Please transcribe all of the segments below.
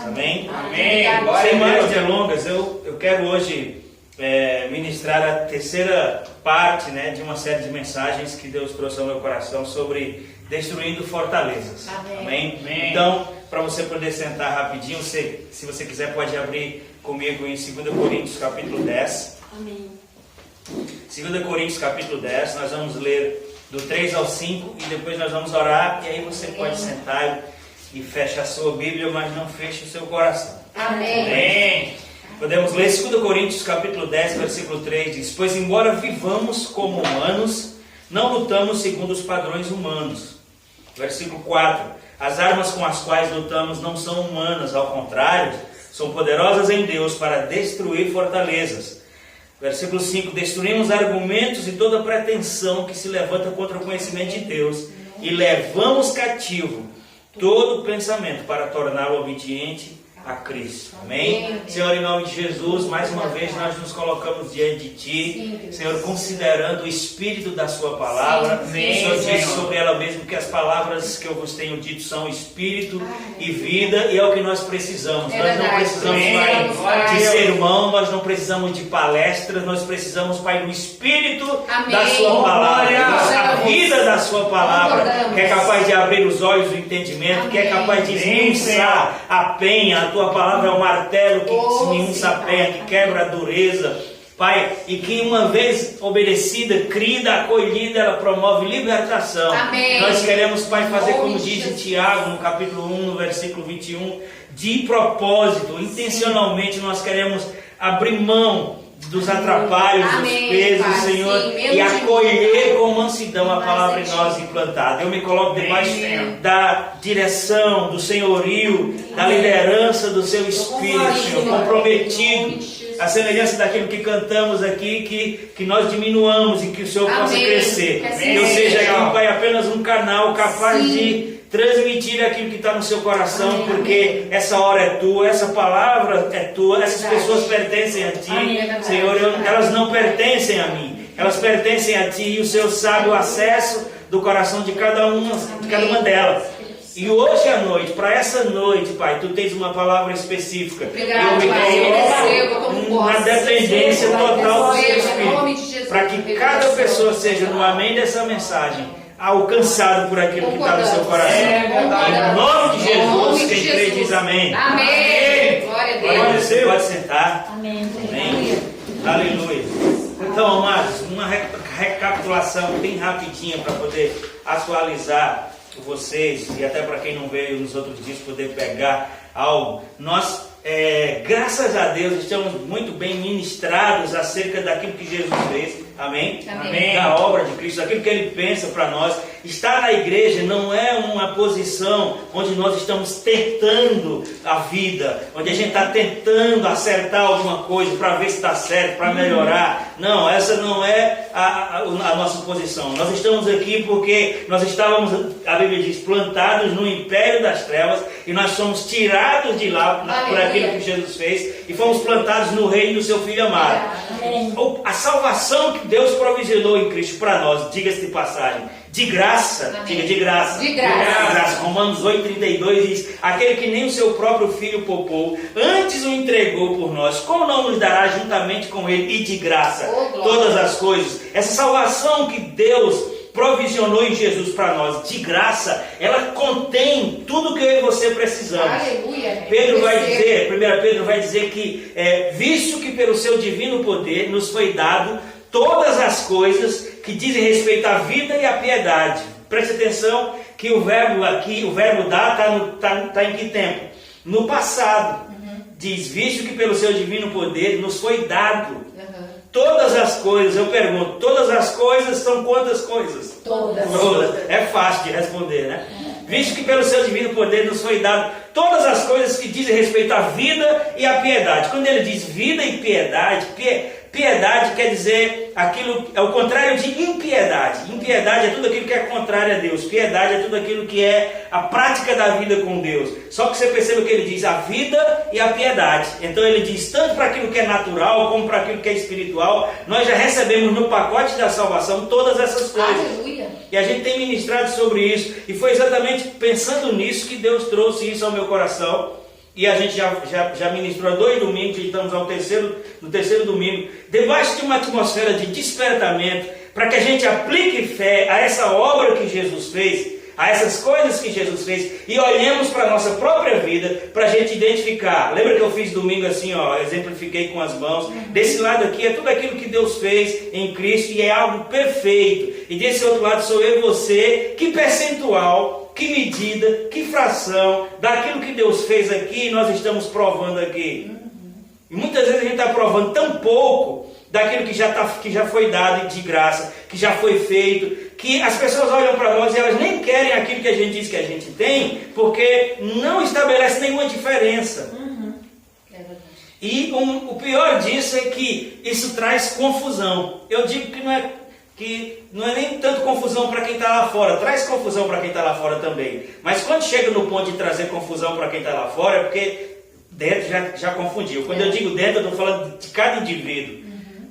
Amém? Amém. Sem mais delongas, eu quero hoje ministrar a terceira parte, né, de uma série de mensagens que Deus trouxe ao meu coração sobre destruindo fortalezas. Amém? Amém. Então, para você poder sentar rapidinho, se você quiser pode abrir comigo em 2 Coríntios capítulo 10. Amém. 2 Coríntios capítulo 10, nós vamos ler do 3 ao 5 e depois nós vamos orar, e aí você pode sentar e fecha a sua Bíblia, mas não feche o seu coração. Amém. Amém. Podemos ler 2 Coríntios capítulo 10, versículo 3, diz: pois embora vivamos como humanos, não lutamos segundo os padrões humanos. Versículo 4: as armas com as quais lutamos não são humanas, ao contrário, são poderosas em Deus para destruir fortalezas. Versículo 5: destruímos argumentos e toda pretensão que se levanta contra o conhecimento de Deus, e levamos cativo todo pensamento para torná-lo obediente a Cristo. Amém? Senhor, em nome de Jesus, mais uma vez nós nos colocamos diante de Ti, Senhor, considerando o Espírito da Sua palavra. O Senhor disse sobre ela mesmo que as palavras que eu vos tenho dito são Espírito e vida, e é o que nós precisamos. Nós não precisamos, Pai, de sermão, nós não precisamos de palestras, nós precisamos, Pai, do Espírito da Sua palavra, da vida da Sua palavra, que é capaz de abrir os olhos do entendimento, que é capaz de esmiuçar a penha. A Tua palavra é um martelo que esmiuça a penha, que quebra a dureza, Pai, e que uma vez obedecida, crida, acolhida, ela promove libertação. Amém. Nós queremos, Pai, fazer como diz em Tiago, no capítulo 1, no versículo 21, de propósito, intencionalmente nós queremos abrir mão dos atrapalhos, dos pesos, Pai, Senhor, e acolher com mansidão a palavra em nós implantada. Eu me coloco debaixo da direção, do senhorio, da liderança do Seu Espírito, Senhor, comprometido, a semelhança daquilo que cantamos aqui, que nós diminuamos e que o Senhor possa crescer. Que eu seja aqui, Pai, apenas um canal capaz de transmitir aquilo que está no seu coração, porque essa hora é Tua, essa palavra é Tua, essas pessoas pertencem a Ti, Senhor, elas não pertencem a mim, elas pertencem a Ti, e o Senhor sabe o acesso do coração de cada uma delas. E hoje à noite, para essa noite, Pai, Tu tens uma palavra específica. Eu me coloco na dependência total do Seu Espírito, para que cada pessoa seja no amém dessa mensagem alcançado por aquilo que está no seu coração. Em nome de Jesus, quem crê diz amém. Amém. Glória a Deus. Você pode sentar. Amém. Aleluia. Então, amados, uma recapitulação bem rapidinha para poder atualizar vocês e até para quem não veio nos outros dias poder pegar algo. Nós, graças a Deus, estamos muito bem ministrados acerca daquilo que Jesus fez. Amém? Amém. Da obra de Cristo, aquilo que Ele pensa para nós. Estar na igreja não é uma posição onde nós estamos tentando a vida, onde a gente está tentando acertar alguma coisa para ver se está certo, para melhorar. Não, essa não é a nossa posição. Nós estamos aqui porque nós estávamos, a Bíblia diz, plantados no império das trevas, e nós somos tirados de lá por aquilo que Jesus fez e fomos plantados no reino do Seu Filho amado. A salvação que Deus provisionou em Cristo para nós, diga-se de passagem, de graça, diga de graça. De graça. Romanos 8,32 diz: aquele que nem o seu próprio filho poupou, antes o entregou por nós, como não nos dará juntamente com ele e de graça todas as coisas? Essa salvação que Deus provisionou em Jesus para nós, de graça, ela contém tudo que eu e você precisamos. Aleluia. Pedro vai dizer, 1 Pedro vai dizer que, visto que pelo seu divino poder nos foi dado todas as coisas que dizem respeito à vida e à piedade. Preste atenção que o verbo aqui, o verbo dar, está em que tempo? No passado. Diz, visto que pelo seu divino poder nos foi dado todas as coisas. Eu pergunto, todas as coisas são quantas coisas? Todas. É fácil de responder, né? Visto que pelo seu divino poder nos foi dado todas as coisas que dizem respeito à vida e à piedade. Quando ele diz vida e piedade, piedade quer dizer aquilo, é o contrário de impiedade. Impiedade é tudo aquilo que é contrário a Deus. Piedade é tudo aquilo que é a prática da vida com Deus. Só que você perceba que ele diz a vida e a piedade. Então ele diz tanto para aquilo que é natural como para aquilo que é espiritual. Nós já recebemos no pacote da salvação todas essas coisas. Aleluia. E a gente tem ministrado sobre isso. E foi exatamente pensando nisso que Deus trouxe isso ao meu coração. e a gente já ministrou há 2 domingos, e estamos no terceiro domingo, debaixo de uma atmosfera de despertamento, para que a gente aplique fé a essa obra que Jesus fez, a essas coisas que Jesus fez, e olhemos para a nossa própria vida, para a gente identificar. Lembra que eu fiz domingo assim, ó, exemplifiquei com as mãos, desse lado aqui é tudo aquilo que Deus fez em Cristo, e é algo perfeito, e desse outro lado sou eu e você, que percentual, que medida, que fração, daquilo que Deus fez aqui, nós estamos provando aqui. E muitas vezes a gente está provando tão pouco daquilo que já foi dado de graça, que já foi feito, que as pessoas olham para nós e elas nem querem aquilo que a gente diz que a gente tem, porque não estabelece nenhuma diferença. É verdade. E o pior disso é que isso traz confusão. Eu digo que não é nem tanto confusão para quem está lá fora, traz confusão para quem está lá fora também. Mas quando chega no ponto de trazer confusão para quem está lá fora, é porque dentro já confundiu. Quando eu digo dentro, eu estou falando de cada indivíduo.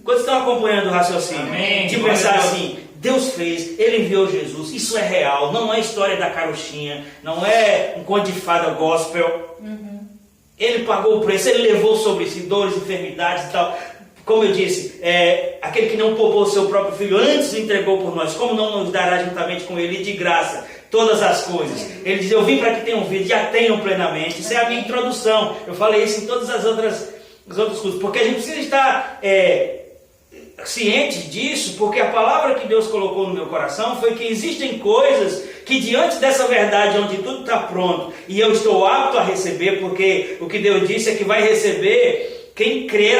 Quando estão acompanhando o raciocínio, Amém. de pensar assim, Deus fez, Ele enviou Jesus, isso é real, não é história da carochinha, não é um conto de fada gospel. Ele pagou o preço, Ele levou sobre si dores, enfermidades e tal. Como eu disse, aquele que não poupou o seu próprio filho, antes o entregou por nós, como não nos dará juntamente com Ele de graça todas as coisas? Ele diz, eu vim para que tenham vida, já tenham plenamente. Isso é a minha introdução. Eu falei isso em todas os outros cursos, porque a gente precisa estar ciente disso, porque a palavra que Deus colocou no meu coração foi que existem coisas que diante dessa verdade, onde tudo está pronto, e eu estou apto a receber, porque o que Deus disse é que vai receber quem crer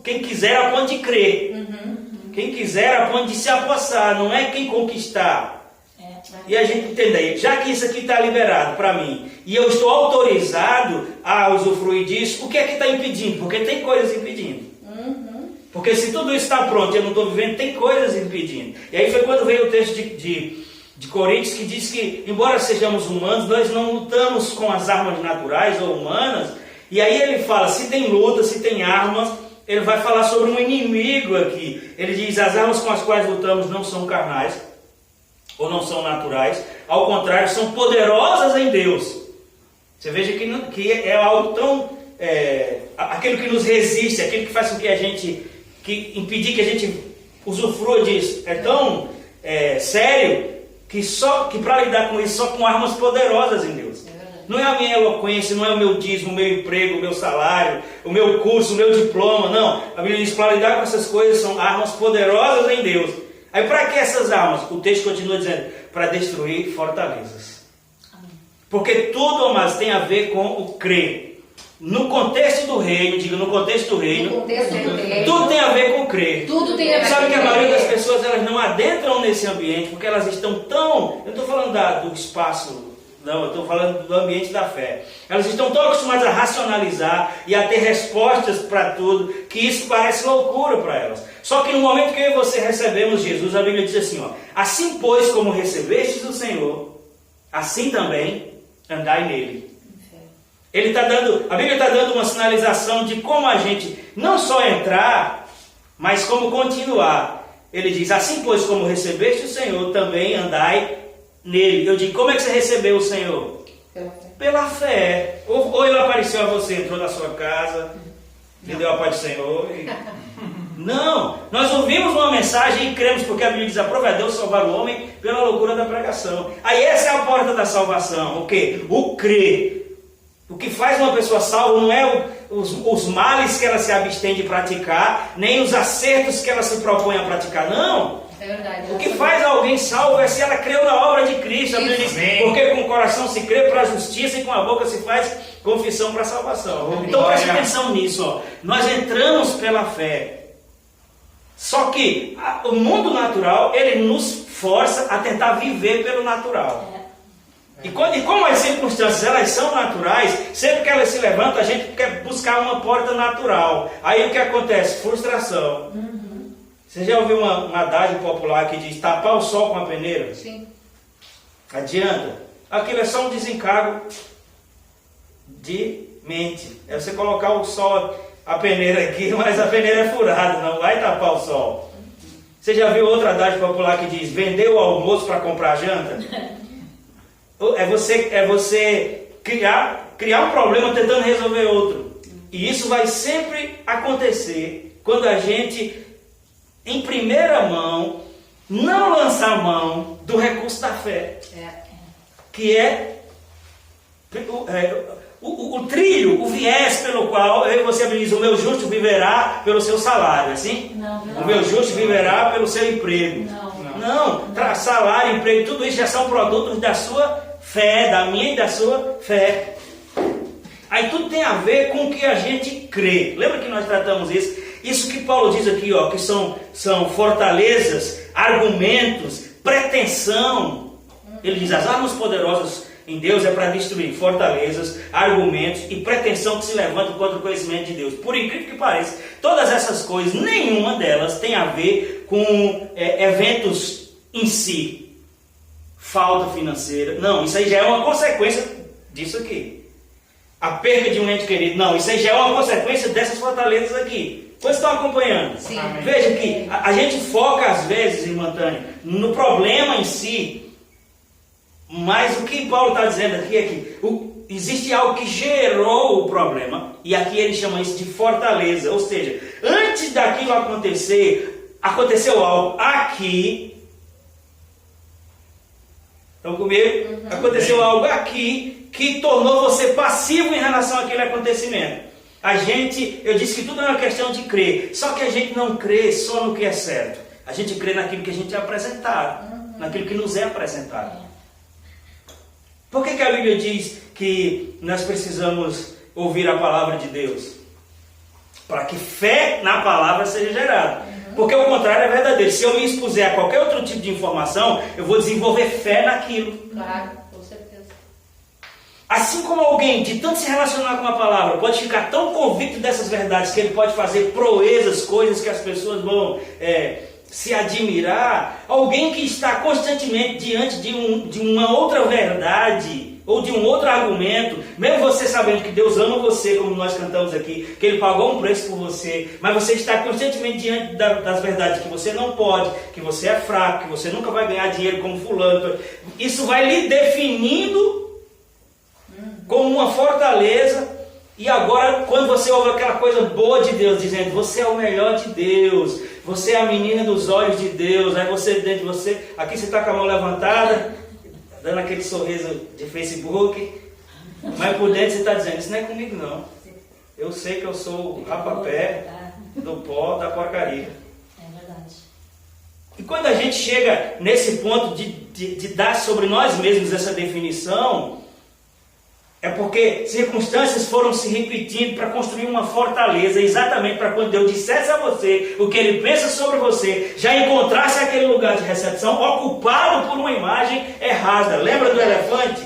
quem quiser a ponto de crer, quem quiser a ponto de se apossar, não é quem conquistar. E a gente entender, já que isso aqui está liberado para mim, e eu estou autorizado a usufruir disso, o que é que está impedindo? Porque tem coisas impedindo. Porque se tudo isso está pronto e eu não estou vivendo, tem coisas impedindo. E aí foi quando veio o texto de Coríntios, que diz que, embora sejamos humanos, nós não lutamos com as armas naturais ou humanas. E aí ele fala, se tem luta, se tem armas, ele vai falar sobre um inimigo aqui. Ele diz, as armas com as quais lutamos não são carnais, ou não são naturais, ao contrário, são poderosas em Deus. Você veja que é algo tão... aquilo que nos resiste, aquilo que faz com que a gente... que impedir que a gente usufrua disso, é tão sério, que para lidar com isso, só com armas poderosas em Deus. Não é a minha eloquência, não é o meu dízimo, o meu emprego, o meu salário, o meu curso, o meu diploma, não. A Bíblia diz que para lidar com essas coisas são armas poderosas em Deus. Aí para que essas armas? O texto continua dizendo, para destruir fortalezas. Porque tudo, amados, tem a ver com o crer. No contexto do reino, diga, no contexto do reino, tudo tem a ver com crer. Tudo tem a ver Sabe com que a crer. maioria das pessoas, elas não adentram nesse ambiente, porque elas estão tão... Eu não estou falando do espaço, não, eu estou falando do ambiente da fé. Elas estão tão acostumadas a racionalizar e a ter respostas para tudo, que isso parece loucura para elas. Só que no momento que eu e você recebemos Jesus, a Bíblia diz assim, ó, assim pois como recebestes o Senhor, assim também andai nele. A Bíblia está dando uma sinalização de como a gente não só entrar, mas como continuar. Ele diz, assim pois como recebeste o Senhor, também andai nele. Eu digo, como é que você recebeu o Senhor? Pela fé. Ou ele apareceu a você, entrou na sua casa, lhe deu a paz do Senhor. Não, nós ouvimos uma mensagem e cremos, porque a Bíblia diz, aprove a Deus salvar o homem pela loucura da pregação. Aí essa é a porta da salvação. O quê? O crer. O que faz uma pessoa salva não é os males que ela se abstém de praticar, nem os acertos que ela se propõe a praticar, não. É verdade. O que faz alguém salvo é se ela creu na obra de Cristo. A Bíblia diz, porque com o coração se crê para a justiça e com a boca se faz confissão para a salvação. Então preste atenção nisso. Ó. Nós entramos pela fé. Só que o mundo natural, ele nos força a tentar viver pelo natural. E como as circunstâncias elas são naturais, sempre que elas se levantam, a gente quer buscar uma porta natural. Aí o que acontece? Frustração. Você já ouviu um adágio popular que diz tapar o sol com a peneira? Sim. Adianta. Aquilo é só um desencargo de mente. É você colocar o sol, a peneira aqui, mas a peneira é furada, não vai tapar o sol. Você já viu outro adágio popular que diz vender o almoço para comprar janta? É você criar um problema tentando resolver outro. E isso vai sempre acontecer quando a gente, em primeira mão, não lançar mão do recurso da fé. Que é o trilho, o viés pelo qual você diz: o meu justo viverá pelo seu salário, assim? Não. O meu justo viverá pelo seu emprego. Não, salário, emprego, tudo isso já são produtos da sua fé, da minha e da sua fé. Aí tudo tem a ver com o que a gente crê. Lembra que nós tratamos isso? Isso que Paulo diz aqui, ó, que são fortalezas, argumentos, pretensão. Ele diz: as armas poderosas em Deus é para destruir fortalezas, argumentos e pretensão que se levantam contra o conhecimento de Deus. Por incrível que pareça, todas essas coisas, nenhuma delas tem a ver com eventos em si. Falta financeira. Não, isso aí já é uma consequência disso aqui. A perda de um ente querido. Não, isso aí já é uma consequência dessas fortalezas aqui. Vocês estão acompanhando? Sim. Veja que a gente foca às vezes, irmã Tânia, no problema em si. Mas o que Paulo está dizendo aqui é que existe algo que gerou o problema, e aqui ele chama isso de fortaleza. Ou seja, antes daquilo acontecer, aconteceu algo aqui. Estão comigo? Uhum. Aconteceu algo aqui que tornou você passivo em relação àquele acontecimento. Eu disse que tudo é uma questão de crer, só que a gente não crê só no que é certo. A gente crê naquilo que a gente é apresentado, naquilo que nos é apresentado. Por que a Bíblia diz que nós precisamos ouvir a palavra de Deus? Para que fé na palavra seja gerada. Porque o contrário é verdadeiro. Se eu me expuser a qualquer outro tipo de informação, eu vou desenvolver fé naquilo. Claro, com certeza. Assim como alguém, de tanto se relacionar com a palavra, pode ficar tão convicto dessas verdades que ele pode fazer proezas, coisas que as pessoas vão se admirar, alguém que está constantemente diante de uma outra verdade ou de um outro argumento, mesmo você sabendo que Deus ama você, como nós cantamos aqui, que Ele pagou um preço por você, mas você está constantemente diante das verdades que você não pode, que você é fraco, que você nunca vai ganhar dinheiro como fulano. Isso vai lhe definindo como uma fortaleza. E agora, quando você ouve aquela coisa boa de Deus, dizendo: você é o melhor de Deus, você é a menina dos olhos de Deus, aí você dentro de você, aqui você está com a mão levantada, dando aquele sorriso de Facebook, mas por dentro você está dizendo: isso não é comigo não, eu sei que eu sou o rapapé do pó da porcaria. É verdade. E quando a gente chega nesse ponto de dar sobre nós mesmos essa definição, é porque circunstâncias foram se repetindo para construir uma fortaleza, exatamente para quando Deus dissesse a você o que Ele pensa sobre você, já encontrasse aquele lugar de recepção ocupado por uma imagem errada. Lembra do elefante?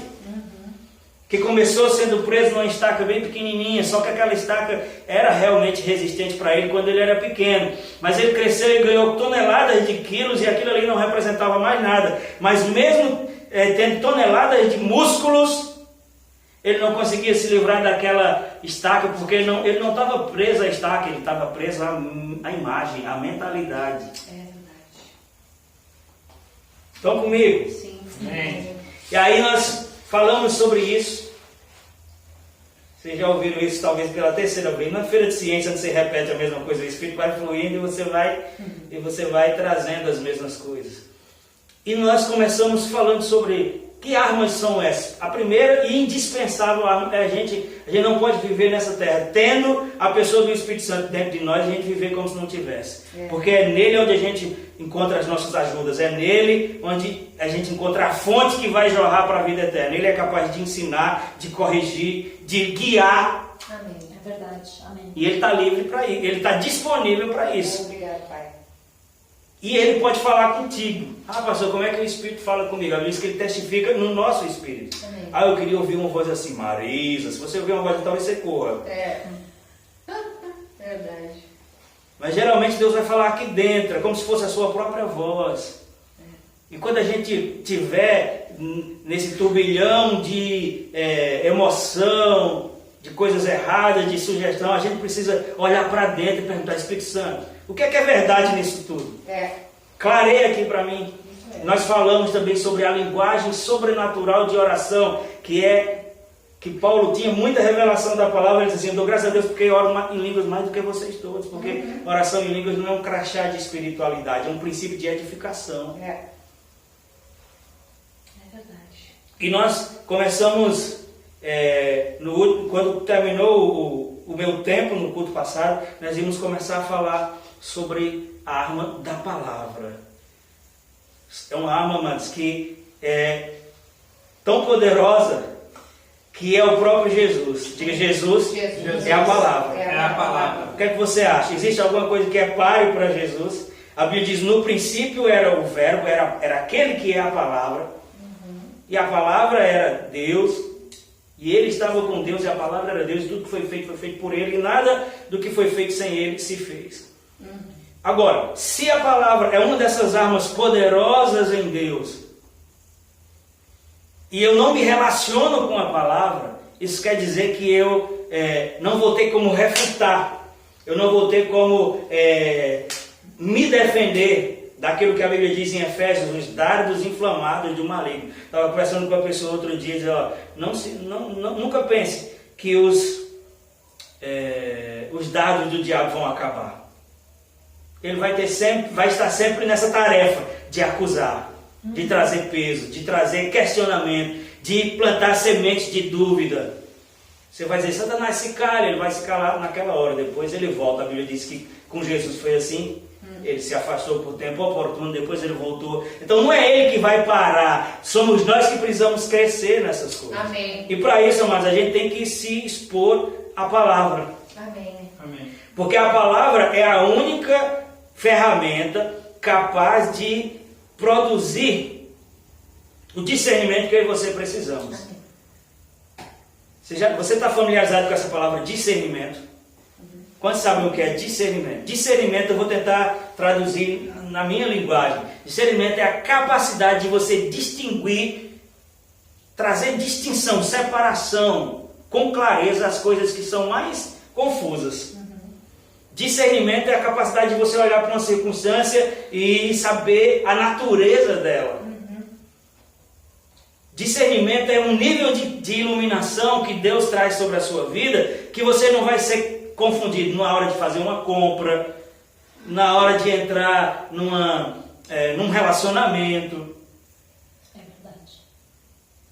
Que começou sendo preso numa estaca bem pequenininha, só que aquela estaca era realmente resistente para ele quando ele era pequeno. Mas ele cresceu e ganhou toneladas de quilos e aquilo ali não representava mais nada. Mas mesmo tendo toneladas de músculos, ele não conseguia se livrar daquela estaca, porque ele não estava preso à estaca, ele estava preso à imagem, à mentalidade. É verdade. Estão comigo? Sim. E aí nós falamos sobre isso. Vocês já ouviram isso talvez pela terceira vez. Na feira de ciência, onde você repete a mesma coisa, o Espírito vai fluindo e você vai trazendo as mesmas coisas. E nós começamos falando sobre que armas são essas. A primeira e indispensável arma é a gente não pode viver nessa terra tendo a pessoa do Espírito Santo dentro de nós e a gente viver como se não tivesse. Porque é nele onde a gente encontra as nossas ajudas, é nele onde a gente encontra a fonte que vai jorrar para a vida eterna. Ele é capaz de ensinar, de corrigir, de guiar. Amém. É verdade. Amém. E ele está livre para isso, ele está disponível para isso. Obrigado, Pai. E ele pode falar contigo. Ah, pastor, como é que o Espírito fala comigo? Ele diz que ele testifica no nosso Espírito. Amém. Ah, eu queria ouvir uma voz assim: Marisa. Se você ouvir uma voz, talvez você corra. Verdade. Mas geralmente Deus vai falar aqui dentro, é como se fosse a sua própria voz. E quando a gente tiver nesse turbilhão de emoção, de coisas erradas, de sugestão, a gente precisa olhar para dentro e perguntar: Espírito Santo, o que é verdade nisso tudo? Clareia aqui para mim. Nós falamos também sobre a linguagem sobrenatural de oração, que é que Paulo tinha muita revelação da palavra. Ele dizia assim: eu dou graças a Deus porque eu oro em línguas mais do que vocês todos. Porque oração em línguas não é um crachá de espiritualidade, é um princípio de edificação. É. E nós começamos, quando terminou o meu tempo no culto passado, nós íamos começar a falar sobre a arma da palavra. É uma arma, amados, que é tão poderosa que é o próprio Jesus. Diga: Jesus. É a palavra. É a palavra. O que é que você acha? Existe alguma coisa que é páreo para Jesus? A Bíblia diz: no princípio era o verbo, era aquele que é a palavra. E a palavra era Deus, e ele estava com Deus, e a palavra era Deus, e tudo que foi feito por ele, e nada do que foi feito sem ele se fez. Agora, se a palavra é uma dessas armas poderosas em Deus, e eu não me relaciono com a palavra, isso quer dizer que eu não vou ter como refutar, eu não vou ter como me defender daquilo que a Bíblia diz em Efésios, os dardos inflamados do maligno. Estava conversando com uma pessoa outro dia, dizendo: ó, nunca pense que os dardos do diabo vão acabar. Ele vai estar sempre nessa tarefa de acusar, de trazer peso, de trazer questionamento, de plantar sementes de dúvida. Você vai dizer: Satanás se cala, ele vai se calar naquela hora, depois ele volta. A Bíblia diz que com Jesus foi assim. Ele se afastou por tempo oportuno, depois ele voltou. Então não é ele que vai parar, somos nós que precisamos crescer nessas coisas. Amém. E para isso, amados, a gente tem que se expor à palavra. Amém. Amém. Porque a palavra é a única ferramenta capaz de produzir o discernimento que eu e você precisamos. Você está familiarizado com essa palavra discernimento? Quantos sabem o que é discernimento? Discernimento eu vou tentar traduzir na minha linguagem. Discernimento é a capacidade de você distinguir, trazer distinção, separação, com clareza as coisas que são mais confusas. Discernimento é a capacidade de você olhar para uma circunstância e saber a natureza dela. Discernimento é um nível de iluminação que Deus traz sobre a sua vida, que você não vai ser confundido na hora de fazer uma compra, na hora de entrar num relacionamento. É verdade.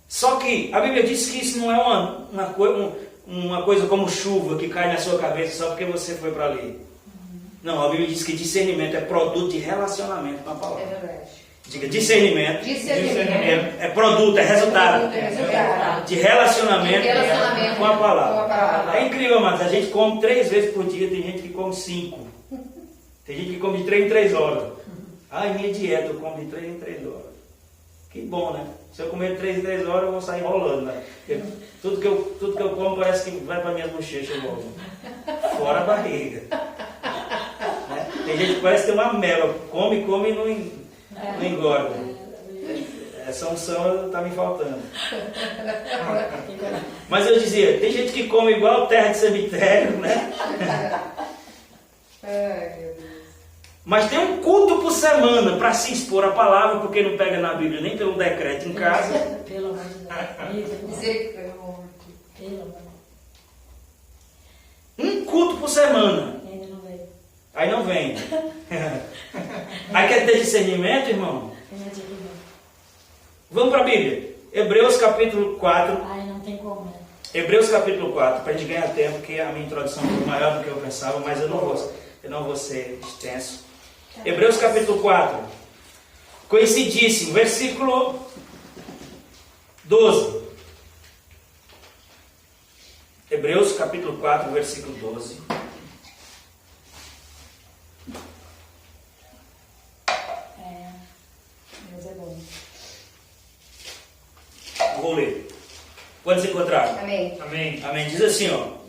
Só que a Bíblia diz que isso não é uma coisa como chuva que cai na sua cabeça só porque você foi para ali. Não, a Bíblia diz que discernimento é produto de relacionamento com a palavra. É verdade. Diga: discernimento. Discernimento. É produto, é resultado. Produto, é resultado. De relacionamento, com a palavra. Com a palavra. É incrível, mas a gente come 3 vezes por dia, tem gente que come 5. Tem gente que come de 3 em 3 horas. Minha dieta, eu como de 3 em 3 horas. Que bom, né? Se eu comer de 3 em 3 horas, eu vou sair rolando, né? Porque tudo que eu como parece que vai para minhas bochechas logo. Fora a barriga. Né? Tem gente que parece ter uma mela. Come e não engorda. Essa unção está me faltando. Mas eu dizia, tem gente que come igual terra de cemitério, né? Ai, meu Deus. Mas tem um culto por semana para se expor à palavra, porque não pega na Bíblia nem pelo decreto em casa. Pelo amor de Deus. Misericórdia. Pelo amor. Um culto por semana. Ainda não veio. Aí não vem. Aí quer ter discernimento, irmão? Ainda de novo. Vamos para a Bíblia. Hebreus capítulo 4. Ai, não tem como, né? Hebreus capítulo 4, para a gente ganhar tempo, porque a minha introdução foi maior do que eu pensava, mas eu não vou ser extenso. Hebreus capítulo 4, conhecidíssimo, versículo 12. Hebreus capítulo 4, versículo 12. Deus é bom. Vou ler. Pode se encontrar? Amém. Amém. Amém. Diz assim, ó.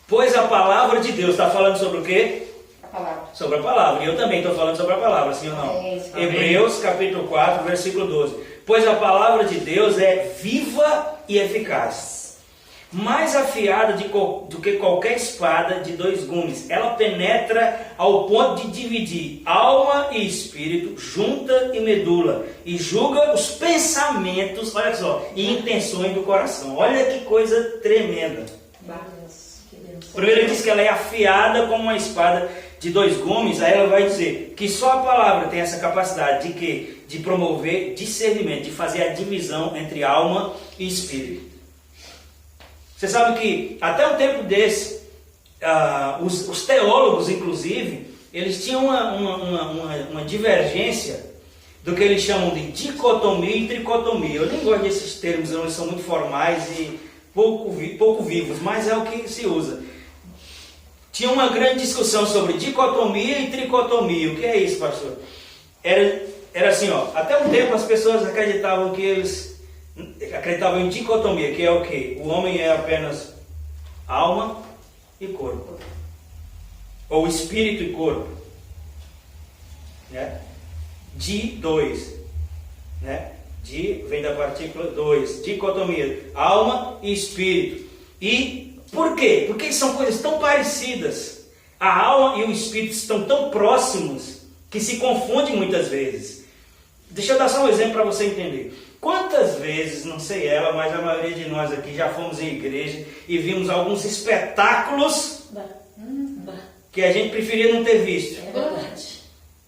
Pois a palavra de Deus está falando sobre o quê? A palavra. Sobre a palavra. E eu também estou falando sobre a palavra, sim ou não? Amém. Hebreus capítulo 4, versículo 12. Pois a palavra de Deus é viva e eficaz. mais afiada do que qualquer espada de 2 gumes. Ela penetra ao ponto de dividir alma e espírito, junta e medula, e julga os pensamentos, olha só, e intenções do coração. Olha que coisa tremenda. Deus, que Deus. Primeiro ele diz que ela é afiada como uma espada de 2 gumes, aí ela vai dizer que só a palavra tem essa capacidade de quê? De promover discernimento, de fazer a divisão entre alma e espírito. Você sabe que até um tempo desse, os teólogos, inclusive, eles tinham uma divergência do que eles chamam de dicotomia e tricotomia. Eu nem gosto desses termos, eles são muito formais e pouco vivos, mas é o que se usa. Tinha uma grande discussão sobre dicotomia e tricotomia. O que é isso, pastor? Era assim, ó, até um tempo as pessoas acreditavam em dicotomia, que é o quê? O homem é apenas alma e corpo. Ou espírito e corpo. Né? Di-2. Né? Di vem da partícula 2. Dicotomia. Alma e espírito. E por quê? Porque são coisas tão parecidas. A alma e o espírito estão tão próximos que se confundem muitas vezes. Deixa eu dar só um exemplo para você entender. Quantas vezes, não sei ela, mas a maioria de nós aqui já fomos em igreja e vimos alguns espetáculos que a gente preferia não ter visto. É verdade.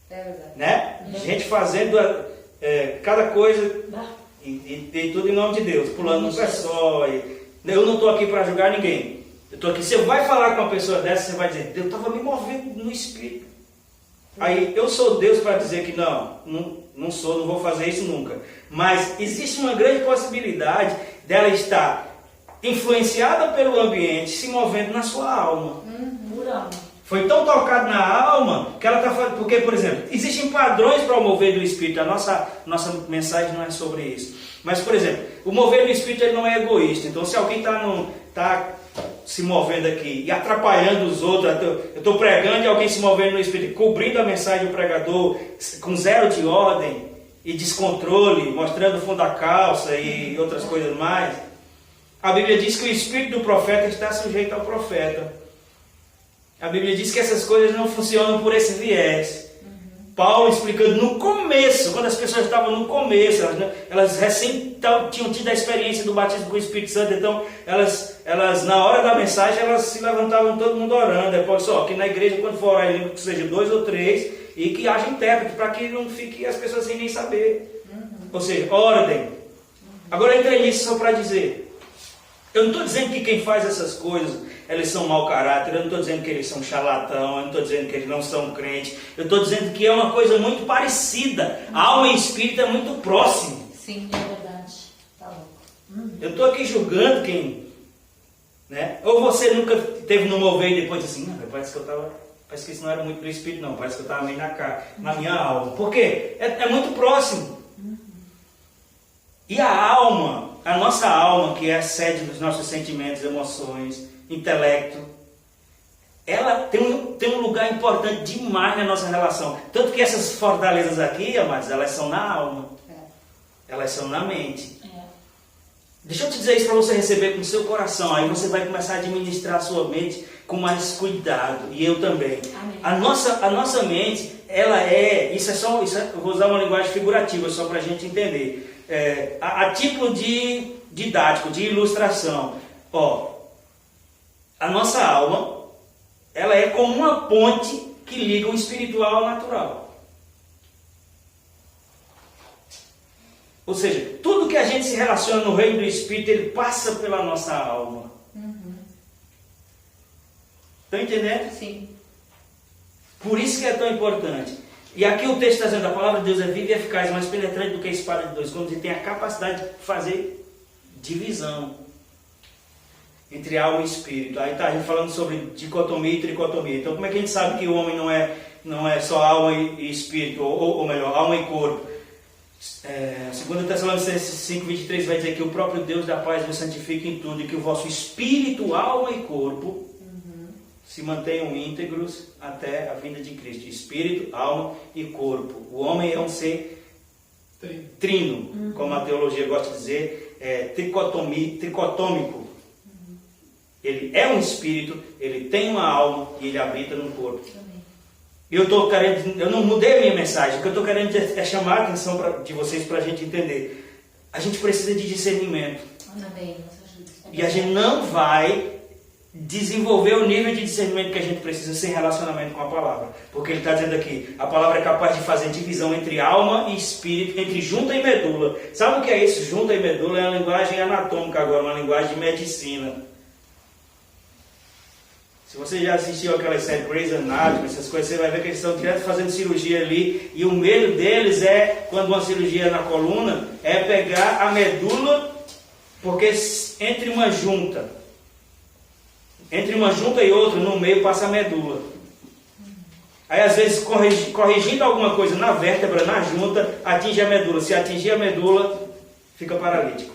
É verdade. Né? Gente fazendo cada coisa e tudo em nome de Deus, pulando no pé só. Eu não estou aqui para julgar ninguém. Eu estou aqui. Você vai falar com uma pessoa dessa, você vai dizer, Deus estava me movendo no espírito. Aí eu sou Deus para dizer que não sou, não vou fazer isso nunca. Mas existe uma grande possibilidade dela estar influenciada pelo ambiente, se movendo na sua alma. Por alma. Foi tão tocado na alma que ela está falando. Porque, por exemplo, existem padrões para o mover do Espírito. A nossa mensagem não é sobre isso. Mas, por exemplo, o mover do Espírito ele não é egoísta. Então, se alguém está se movendo aqui e atrapalhando os outros, eu estou pregando e alguém se movendo no Espírito, cobrindo a mensagem do pregador, com zero de ordem e descontrole, mostrando o fundo da calça e outras coisas mais, a Bíblia diz que o Espírito do profeta está sujeito ao profeta. A Bíblia diz que essas coisas não funcionam por esse viés. Paulo explicando no começo, quando as pessoas estavam no começo, elas recém tinham tido a experiência do batismo com o Espírito Santo, então elas na hora da mensagem, elas se levantavam todo mundo orando. Depois só, que na igreja quando for orar, que seja 2 ou 3, e que haja intérprete, para que não fique as pessoas sem nem saber. Ou seja, ordem. Agora eu entrei nisso só para dizer, eu não estou dizendo que quem faz essas coisas, eles são mau caráter, eu não estou dizendo que eles são charlatão, eu não estou dizendo que eles não são crentes, eu estou dizendo que é uma coisa muito parecida. A alma e espírito é muito próximo. Sim, é verdade. Tá louco. Eu estou aqui julgando quem, né? Ou você nunca teve no mover e depois assim, parece que isso não era muito do espírito não, parece que eu estava meio na minha alma. Por quê? É muito próximo. E a alma, a nossa alma, que é a sede dos nossos sentimentos, emoções, intelecto, ela tem um lugar importante demais na nossa relação. Tanto que essas fortalezas aqui, amados, elas são na alma. Elas são na mente. Deixa eu te dizer isso para você receber com o seu coração. Aí você vai começar a administrar a sua mente com mais cuidado. E eu também. Amém. A nossa mente, ela eu vou usar uma linguagem figurativa só para a gente entender. A título de didático, de ilustração. A nossa alma, ela é como uma ponte que liga o espiritual ao natural. Ou seja, tudo que a gente se relaciona no reino do Espírito, ele passa pela nossa alma. Estão entendendo? Sim. Por isso que é tão importante. E aqui o texto está dizendo, a palavra de Deus é viva e eficaz, mais penetrante do que a espada de 2 gumes, e tem a capacidade de fazer divisão entre alma e espírito. Aí está a gente falando sobre dicotomia e tricotomia. Então como é que a gente sabe que o homem não é só alma e espírito, ou melhor, alma e corpo? 2 Tessalonicenses 5:23 vai dizer que o próprio Deus da paz vos santifique em tudo, e que o vosso espírito, alma e corpo se mantenham íntegros até a vinda de Cristo. Espírito, alma e corpo. O homem é um ser trino, como a teologia gosta de dizer, tricotômico. Ele é um espírito, ele tem uma alma e ele habita no corpo. Amém. Eu não mudei a minha mensagem. O que eu estou querendo é chamar a atenção de vocês para a gente entender. A gente precisa de discernimento. Amém. Nos ajude. E a gente não vai desenvolver o nível de discernimento que a gente precisa sem relacionamento com a palavra. Porque ele está dizendo aqui, a palavra é capaz de fazer divisão entre alma e espírito, entre junta e medula. Sabe o que é isso? Junta e medula é uma linguagem anatômica agora, uma linguagem de medicina. Se você já assistiu aquela série Grey's Anatomy, essas coisas, você vai ver que eles estão direto fazendo cirurgia ali. E o medo deles é, quando uma cirurgia na coluna, é pegar a medula, porque entre uma junta e outra, no meio passa a medula. Aí às vezes corrigindo alguma coisa na vértebra, na junta, atinge a medula. Se atingir a medula, fica paralítico.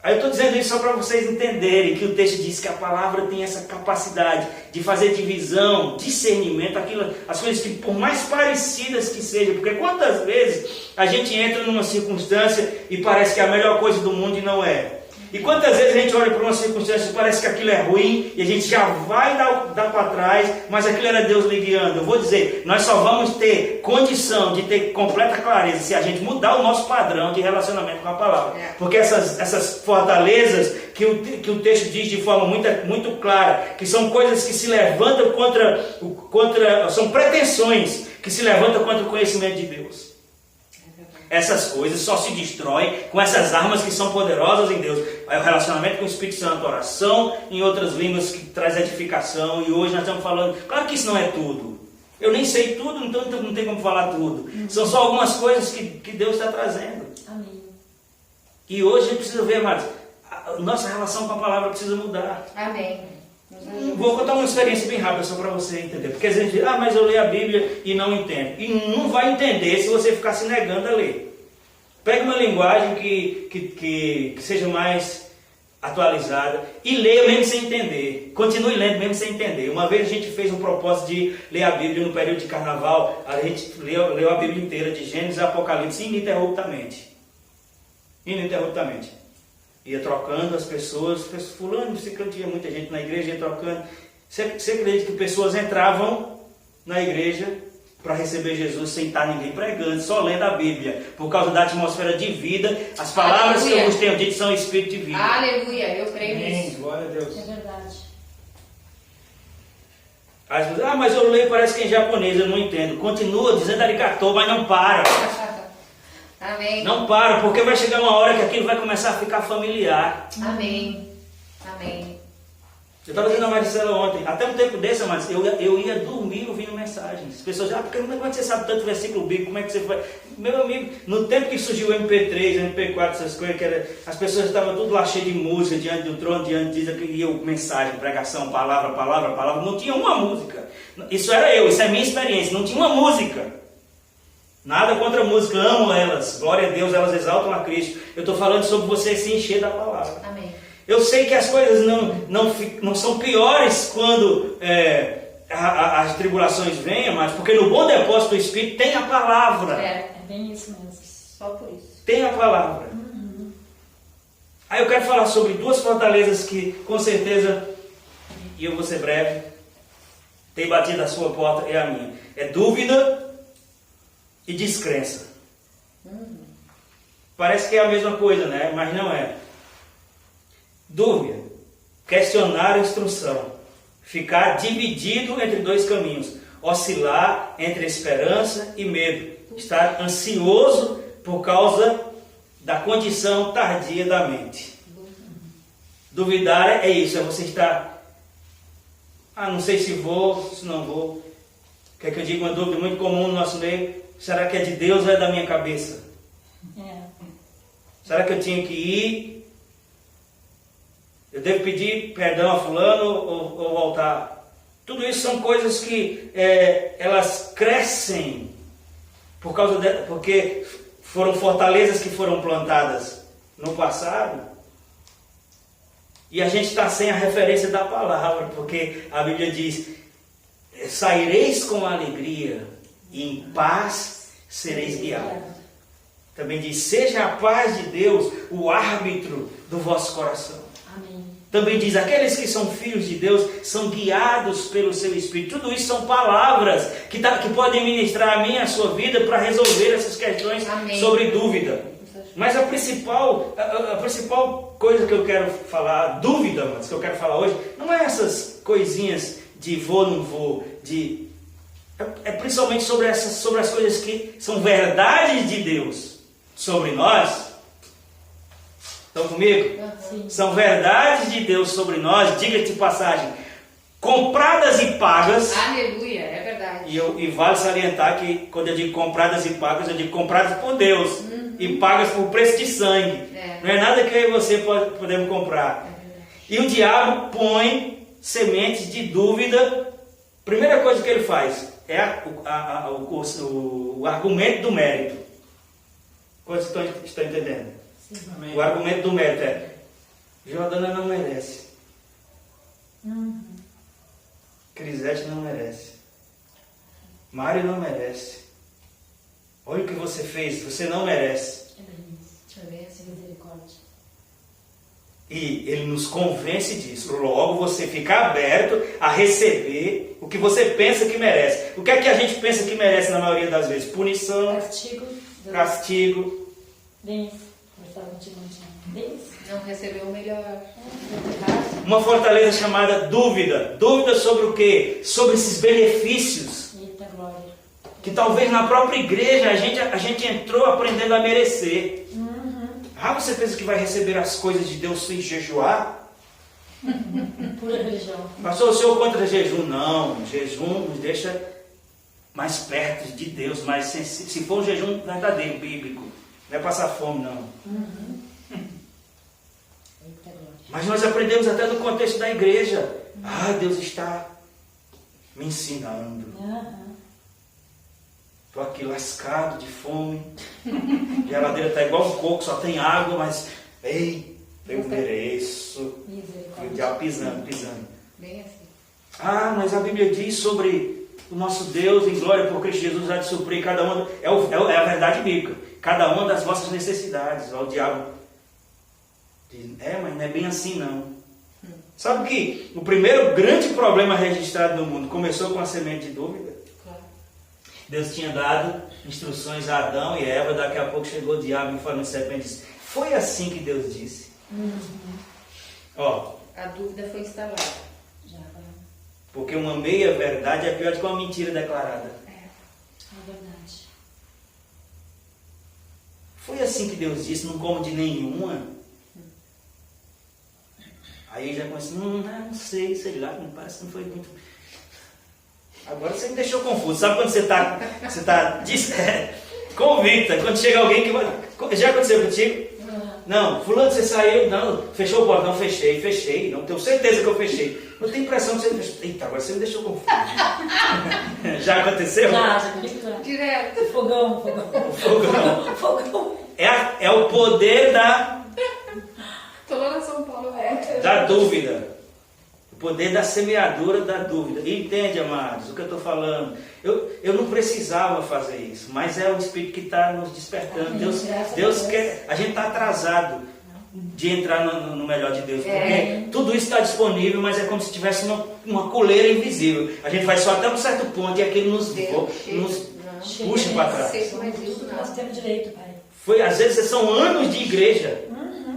Aí eu estou dizendo isso só para vocês entenderem que o texto diz que a palavra tem essa capacidade de fazer divisão, discernimento, as coisas que por mais parecidas que sejam, porque quantas vezes a gente entra numa circunstância e parece que é a melhor coisa do mundo e não é. E quantas vezes a gente olha para uma circunstância e parece que aquilo é ruim e a gente já vai dar para trás, mas aquilo era Deus lhe guiando. Eu vou dizer, nós só vamos ter condição de ter completa clareza se a gente mudar o nosso padrão de relacionamento com a palavra. Porque essas fortalezas que o texto diz de forma muito clara, que são coisas que se levantam são pretensões que se levantam contra o conhecimento de Deus. Essas coisas só se destroem com essas armas que são poderosas em Deus. O relacionamento com o Espírito Santo, oração em outras línguas que traz edificação. E hoje nós estamos falando, claro que isso não é tudo. Eu nem sei tudo, então não tem como falar tudo. São só algumas coisas que Deus está trazendo. Amém. E hoje a gente precisa ver, amados, a nossa relação com a palavra precisa mudar. Amém. Vou contar uma experiência bem rápida só para você entender. Porque a gente diz, mas eu leio a Bíblia e não entendo. E não vai entender se você ficar se negando a ler. Pegue uma linguagem que seja mais atualizada e leia mesmo sem entender. Continue lendo mesmo sem entender. Uma vez a gente fez um propósito de ler a Bíblia no período de carnaval. A gente leu a Bíblia inteira, de Gênesis a Apocalipse, ininterruptamente. Ininterruptamente. Ia trocando as pessoas, fulano, tinha muita gente na igreja, ia trocando. Você acredita que pessoas entravam na igreja para receber Jesus sem estar ninguém pregando, só lendo a Bíblia, por causa da atmosfera de vida? As palavras que eu vos tenho dito são espírito de vida. Aleluia, eu creio nisso. Glória a Deus. É verdade. Às vezes, mas eu leio, parece que é em japonês, eu não entendo. Continua dizendo arigatou, mas não para. Amém. Não para, porque vai chegar uma hora que aquilo vai começar a ficar familiar. Amém. Amém. Eu estava dizendo a Maricela ontem, até um tempo desse, mas eu ia dormir ouvindo mensagens. As pessoas dizem, porque como é que você sabe tanto versículo bíblico, como é que você faz? Meu amigo, no tempo que surgiu o MP3, o MP4, essas coisas, as pessoas estavam tudo lá cheio de música, diante do trono, diante disso, e eu, mensagem, pregação, palavra, não tinha uma música. Isso era isso é minha experiência, não tinha uma música. Nada contra a música, amo elas, glória a Deus, elas exaltam a Cristo. Eu estou falando sobre você se encher da palavra. Amém. Eu sei que as coisas não são piores quando as tribulações venham, mas porque no bom depósito do Espírito tem a palavra. É bem isso mesmo. Só por isso. Tem a palavra. Aí eu quero falar sobre duas fortalezas que, com certeza, e eu vou ser breve, tem batido a sua porta e a minha. É dúvida e descrença. Parece que é a mesma coisa, né? Mas não é. Dúvida, questionar a instrução, ficar dividido entre dois caminhos, oscilar entre esperança e medo, estar ansioso por causa da condição tardia da mente. Duvidar é isso, é você estar, não sei se vou, se não vou. Quer que eu diga uma dúvida muito comum no nosso meio? Será que é de Deus ou é da minha cabeça? Será que eu tinha que ir? Eu devo pedir perdão a fulano ou voltar? Tudo isso são coisas que elas crescem porque foram fortalezas que foram plantadas no passado. E a gente está sem a referência da palavra, porque a Bíblia diz, saireis com alegria e em paz sereis guiados. Também diz, seja a paz de Deus o árbitro do vosso coração. Amém. Também diz, aqueles que são filhos de Deus são guiados pelo seu Espírito. Tudo isso são palavras que podem ministrar a mim e a sua vida para resolver essas questões Amém. sobre dúvida. Mas a principal coisa que eu quero falar, dúvida, mas que eu quero falar hoje, não é essas coisinhas de vou, não vou, é principalmente sobre as coisas que são verdades de Deus sobre nós. Estão comigo? Sim. São verdades de Deus sobre nós, diga-te de passagem, compradas e pagas. Aleluia, é verdade. E vale salientar que quando eu digo compradas e pagas, eu digo compradas por Deus e pagas por preço de sangue. Não é nada que eu e você podemos comprar. E o diabo põe sementes de dúvida. Primeira coisa que ele faz é o argumento do mérito. Quantos estão entendendo? Sim. O argumento do mérito é: Jordana não merece, Crisete não merece, Mário não merece. Olha o que você fez, você não merece. É bem isso. Deixa eu ver essa misericórdia. E ele nos convence disso. Logo você fica aberto a receber o que você pensa que merece. O que é que a gente pensa que merece na maioria das vezes? Punição, castigo. Bem isso. Conversava contigo ontem. Bem isso. Não recebeu o melhor. Uma fortaleza chamada dúvida. Dúvida sobre o quê? Sobre esses benefícios. Eita glória. Que talvez na própria igreja a gente entrou aprendendo a merecer. Você pensa que vai receber as coisas de Deus sem jejuar? Pura religião. Pastor, o senhor contra jejum? Não, jejum nos deixa mais perto de Deus, mais sensível. Se for um jejum verdadeiro, bíblico, não é passar fome, não. Eita glória. Mas nós aprendemos até no contexto da igreja. Deus está me ensinando. Estou aqui lascado de fome. A geladeira está igual um coco, só tem água, mas ei, eu mereço. E o diabo pisando. Bem assim. Mas a Bíblia diz sobre o nosso Deus em glória por Cristo Jesus há de suprir cada uma. É a verdade bíblica. Cada uma das vossas necessidades. O diabo diz, mas não é bem assim não. Sabe que o primeiro grande problema registrado no mundo começou com a semente de dúvida? Deus tinha dado instruções a Adão e Eva, daqui a pouco chegou o diabo em forma de serpente e disse, foi assim que Deus disse. A dúvida foi instalada. Já vai. Porque uma meia verdade é pior do que uma mentira declarada. É verdade. Foi assim que Deus disse, não como de nenhuma. Aí já começa, não sei lá, me parece que não foi muito. Agora você me deixou confuso. Sabe quando você está convicta? Quando chega alguém que... Já aconteceu contigo? Não, fulano, você saiu? Não, fechou o portão? Fechei. Não tenho certeza que eu fechei. Eu tenho a impressão que você fechou. Eita, agora você me deixou confuso. Já aconteceu? Já. Direto. Fogão. É o poder Tô lá na São Paulo, da dúvida. O poder da semeadura da dúvida. Entende, amados, o que eu estou falando? Eu não precisava fazer isso, mas é o Espírito que está nos despertando. Deus quer. A gente está atrasado de entrar no melhor de Deus, porque tudo isso está disponível, mas é como se tivesse uma coleira invisível. A gente vai só até um certo ponto e aquele nos puxa para trás. Nós temos direito, Pai. Às vezes são anos de igreja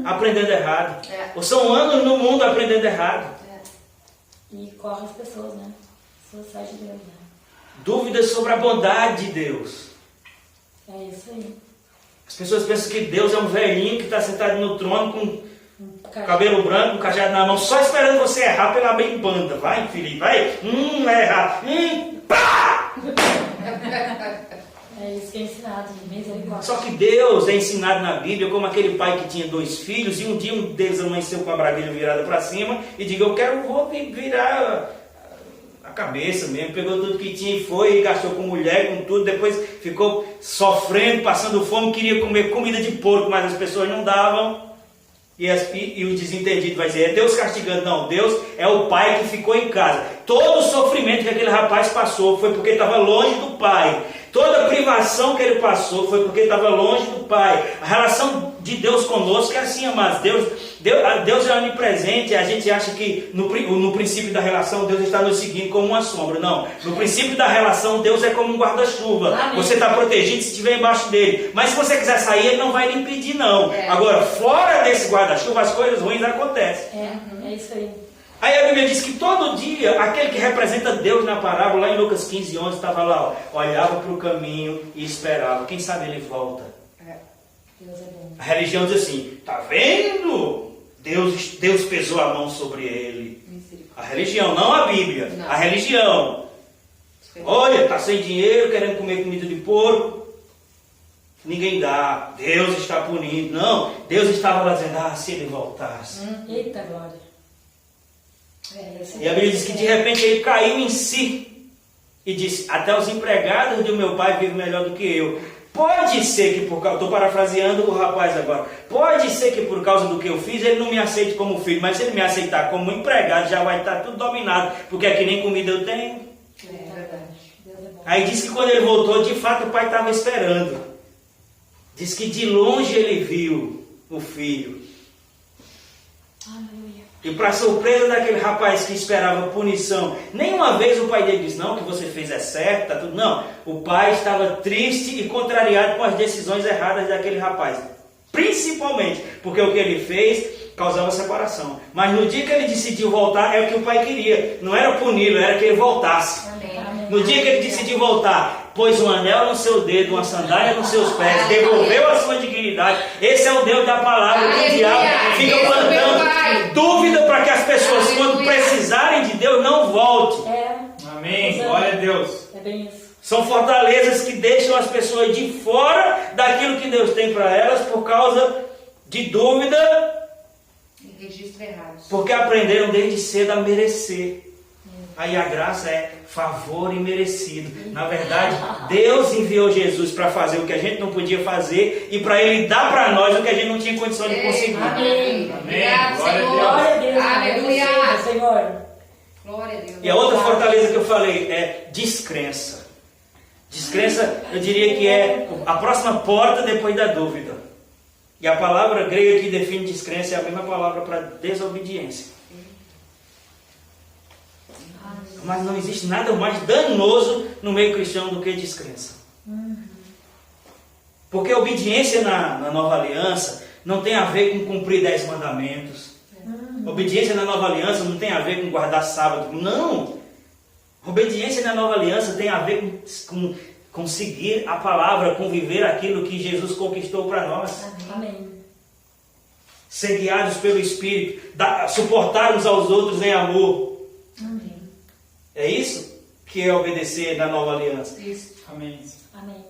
aprendendo errado, ou são anos no mundo aprendendo errado. E corre as pessoas, né? As pessoas saem de Deus, né? Dúvidas sobre a bondade de Deus. É isso aí. As pessoas pensam que Deus é um velhinho que está sentado no trono com cabelo branco, um cajado na mão, só esperando você errar pela bem banda. Vai, filhinho, vai. Vai errar. Pá! É isso que é ensinado, de misericórdia. Só que Deus é ensinado na Bíblia como aquele pai que tinha 2 filhos e um dia um deles amanheceu com a braguilha virada para cima e diga, vou virar a cabeça mesmo. Pegou tudo que tinha e foi, e gastou com mulher, com tudo. Depois ficou sofrendo, passando fome, queria comer comida de porco, mas as pessoas não davam. E o desentendido vai dizer, é Deus castigando. Não, Deus é o pai que ficou em casa. Todo o sofrimento que aquele rapaz passou foi porque estava longe do pai. Toda privação que ele passou foi porque estava longe do Pai. A relação de Deus conosco é assim, amados. Deus é onipresente. A gente acha que no princípio da relação Deus está nos seguindo como uma sombra. Não. No princípio da relação Deus é como um guarda-chuva. Você está protegido se estiver embaixo dele. Mas se você quiser sair, ele não vai lhe impedir, não. Agora, fora desse guarda-chuva, as coisas ruins acontecem. É isso aí. Aí a Bíblia diz que todo dia, aquele que representa Deus na parábola, lá em Lucas 15, 11, estava lá, ó, olhava para o caminho e esperava. Quem sabe ele volta. Deus é bom. A religião diz assim, tá vendo? Deus pesou a mão sobre ele. A religião, não a Bíblia. Não. A religião. Olha, está sem dinheiro, querendo comer comida de porco. Ninguém dá. Deus está punindo. Não, Deus estava lá dizendo, se ele voltasse. Eita glória. E a Bíblia diz que de repente ele caiu em si e disse, até os empregados do meu pai vivem melhor do que eu. Pode ser que por causa, estou parafraseando o rapaz agora, pode ser que por causa do que eu fiz ele não me aceite como filho, mas se ele me aceitar como empregado já vai estar tudo dominado, porque aqui nem comida eu tenho. É verdade. Deus é bom. Aí diz que quando ele voltou, de fato o pai estava esperando. Diz que de longe ele viu o filho. Aleluia. E para surpresa daquele rapaz que esperava punição, nenhuma vez o pai dele disse, não, o que você fez é certo, tá tudo. Não, o pai estava triste e contrariado com as decisões erradas daquele rapaz. Principalmente porque o que ele fez causava separação. Mas no dia que ele decidiu voltar, é o que o pai queria. Não era puni-lo, era que ele voltasse. Amém. No dia que ele decidiu voltar, pôs um anel no seu dedo, uma sandália nos seus pés, devolveu a sua dignidade. Esse é o Deus da palavra, que o diabo fica plantando dúvida para que as pessoas, quando precisarem de Deus, não voltem. Amém. Glória a Deus. É bem isso. São fortalezas que deixam as pessoas de fora daquilo que Deus tem para elas por causa de dúvida, Registro errado. porque aprenderam desde cedo a merecer. Aí a graça é favor imerecido. Na verdade, Deus enviou Jesus para fazer o que a gente não podia fazer e para Ele dar para nós o que a gente não tinha condição de conseguir. Amém. Amém. Glória a Deus. Glória a Deus. Aleluia. Senhor. Glória a Deus. E a outra fortaleza que eu falei é descrença. Descrença, eu diria que é a próxima porta depois da dúvida. E a palavra grega que define descrença é a mesma palavra para desobediência. Mas não existe nada mais danoso no meio cristão do que descrença. Porque a obediência na nova aliança não tem a ver com cumprir 10 mandamentos. Obediência na nova aliança não tem a ver com guardar sábado. Não! Obediência na nova aliança tem a ver com seguir a palavra, com viver aquilo que Jesus conquistou para nós. Amém. Ser guiados pelo Espírito, suportar uns aos outros em amor. Amém. É isso que é obedecer na nova aliança. Isso. Amém. Amém.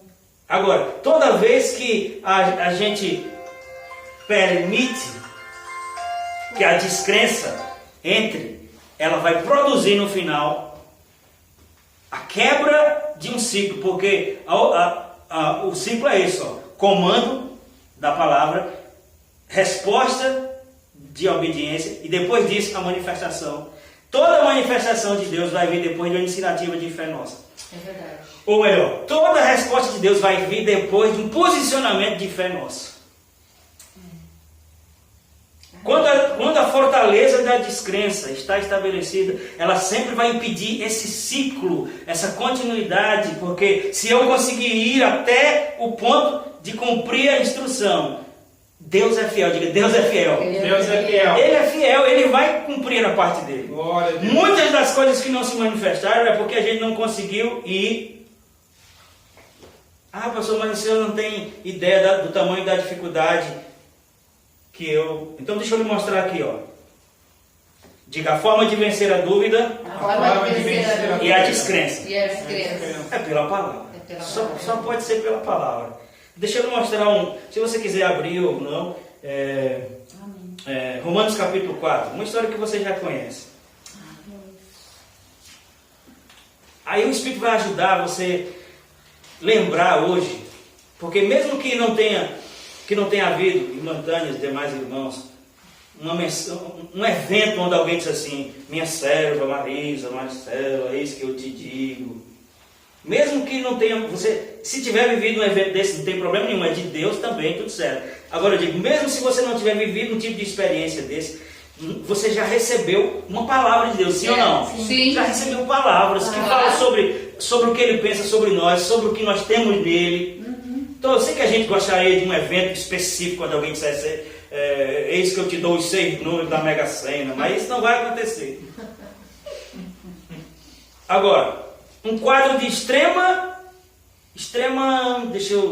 Agora, toda vez que a gente permite que a descrença entre, ela vai produzir no final a quebra de um ciclo, porque o ciclo é isso, ó, comando da palavra, resposta de obediência e depois disso a manifestação. Toda manifestação de Deus vai vir depois de uma iniciativa de fé nossa. É verdade. Ou melhor, toda resposta de Deus vai vir depois de um posicionamento de fé nossa. Quando a fortaleza da descrença está estabelecida, ela sempre vai impedir esse ciclo, essa continuidade, porque se eu conseguir ir até o ponto de cumprir a instrução, Deus é fiel, diga, Deus é fiel. Deus é fiel. Ele é fiel, Ele vai cumprir a parte dele. Glória a Deus. Muitas das coisas que não se manifestaram é porque a gente não conseguiu ir. Ah, pastor, mas o senhor não tem ideia do tamanho da dificuldade que eu... Então deixa eu lhe mostrar aqui, ó. Diga, a forma de vencer a dúvida A forma de vencer e a descrença. E a descrença. É pela palavra. É pela Só palavra. pode ser pela palavra. Deixa eu lhe mostrar se você quiser abrir ou não, Amém. Romanos capítulo 4, uma história que você já conhece. Aí o Espírito vai ajudar você lembrar hoje, porque mesmo que não tenha havido, irmãs, demais irmãos, um evento onde alguém diz assim, minha serva Marisa, Marcela, é isso que eu te digo. Mesmo que não tenha, você, se tiver vivido um evento desse, não tem problema nenhum, é de Deus também, tudo certo. Agora eu digo, mesmo se você não tiver vivido um tipo de experiência desse, você já recebeu uma palavra de Deus, sim ou não? Sim. Já recebeu palavras que falam sobre o que ele pensa sobre nós, sobre o que nós temos nele. Então eu sei que a gente gostaria de um evento específico, quando alguém dissesse, eis que eu te dou os 6 números da Mega Sena, mas isso não vai acontecer. Agora, um quadro de extrema, deixa eu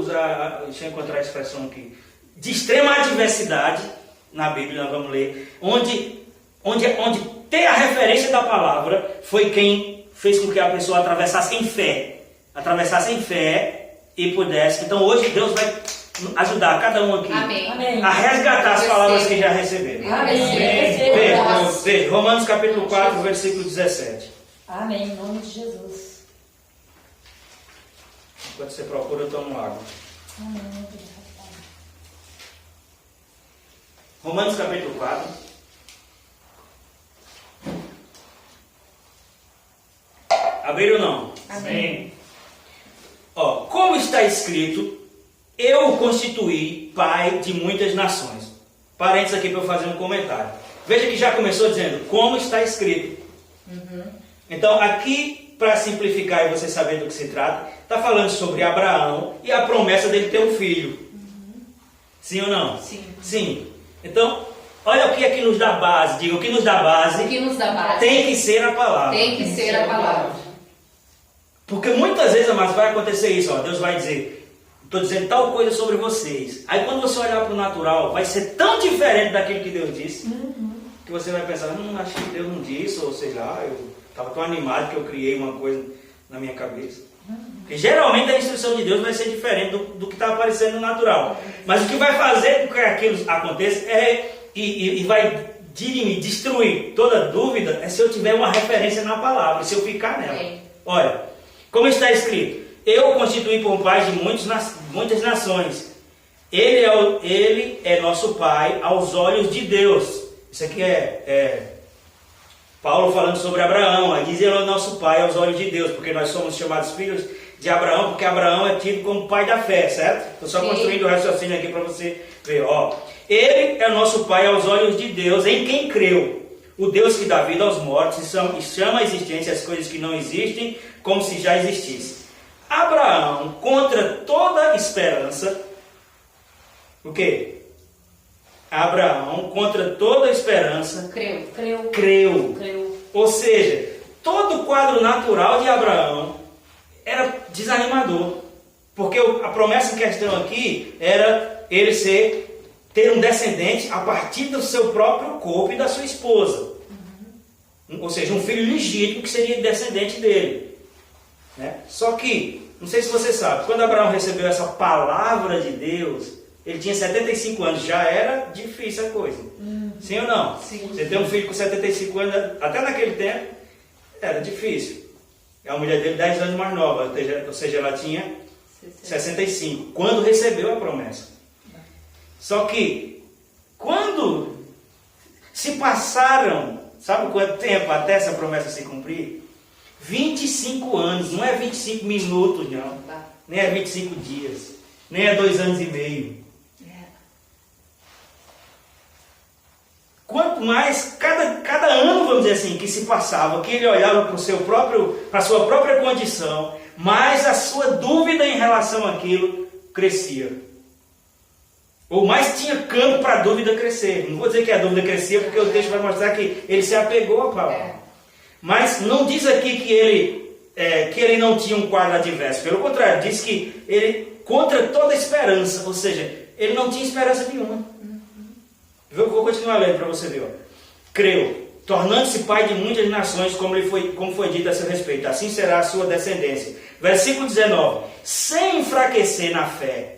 encontrar a expressão aqui, de extrema adversidade, na Bíblia nós vamos ler, onde ter a referência da palavra foi quem fez com que a pessoa atravessasse em fé e pudesse. Então hoje Deus vai ajudar cada um aqui Amém. a resgatar as palavras que já receberam. Amém. Veja, Romanos capítulo 4, versículo 17. Amém. Em nome de Jesus. Enquanto você procura, eu tomo água. Amém. Romanos capítulo 4. Abriram ou não? Amém. Ó, como está escrito, eu o constituí pai de muitas nações. Parênteses aqui para eu fazer um comentário. Veja que já começou dizendo, como está escrito. Então, aqui, para simplificar e você saber do que se trata, está falando sobre Abraão e a promessa dele ter um filho. Sim ou não? Sim. Sim. Então, olha o que aqui nos dá base. Diga, o que nos dá base, O que nos dá base tem que ser a palavra. tem que ser a palavra. Porque muitas vezes, amados, vai acontecer isso. Ó, Deus vai dizer, estou dizendo tal coisa sobre vocês. Aí quando você olhar para o natural, vai ser tão diferente daquilo que Deus disse, que você vai pensar, acho que Deus não disse, ou sei lá, eu estava tão animado que eu criei uma coisa na minha cabeça. Porque geralmente a instrução de Deus vai ser diferente do que está aparecendo no natural. Mas o que vai fazer com que aquilo aconteça e vai dirimir, destruir toda dúvida, é se eu tiver uma referência na palavra, se eu ficar nela. Sim. Olha, como está escrito, eu o constituí por pai de muitas nações. Ele é nosso pai aos olhos de Deus. Isso aqui é Paulo falando sobre Abraão. Aí diz ele é nosso pai aos olhos de Deus, porque nós somos chamados filhos de Abraão, porque Abraão é tido como pai da fé, certo? Estou só construindo o raciocínio aqui para você ver. Ó, ele é nosso pai aos olhos de Deus, em quem creu. O Deus que dá vida aos mortos e chama a existência as coisas que não existem, como se já existissem. Abraão, contra toda esperança, o quê? Abraão, contra toda esperança, creu. Ou seja, todo o quadro natural de Abraão era desanimador. Porque a promessa em questão aqui era ele ter um descendente a partir do seu próprio corpo e da sua esposa. Ou seja, um filho legítimo que seria descendente dele. Né? Só que, não sei se você sabe, quando Abraão recebeu essa palavra de Deus, ele tinha 75 anos, já era difícil a coisa. Sim ou não? Sim. Você ter um filho com 75 anos, até naquele tempo, era difícil. A mulher dele 10 anos mais nova, ou seja, ela tinha 65, quando recebeu a promessa. Só que, quando se passaram, sabe quanto tempo até essa promessa se cumprir? 25 anos, não é 25 minutos não, nem é 25 dias, nem é 2 anos e meio. Quanto mais, cada ano, vamos dizer assim, que se passava, que ele olhava para a sua própria condição, mais a sua dúvida em relação àquilo crescia. Ou mais tinha campo para a dúvida crescer. Não vou dizer que a dúvida crescia, porque o texto vai mostrar que ele se apegou à palavra. Mas não diz aqui que ele não tinha um quadro adverso. Pelo contrário, diz que ele, contra toda esperança, ou seja, ele não tinha esperança nenhuma. Eu vou continuar lendo para você ver. Ó. Creu, tornando-se pai de muitas nações, como foi dito a seu respeito. Assim será a sua descendência. Versículo 19. Sem enfraquecer na fé,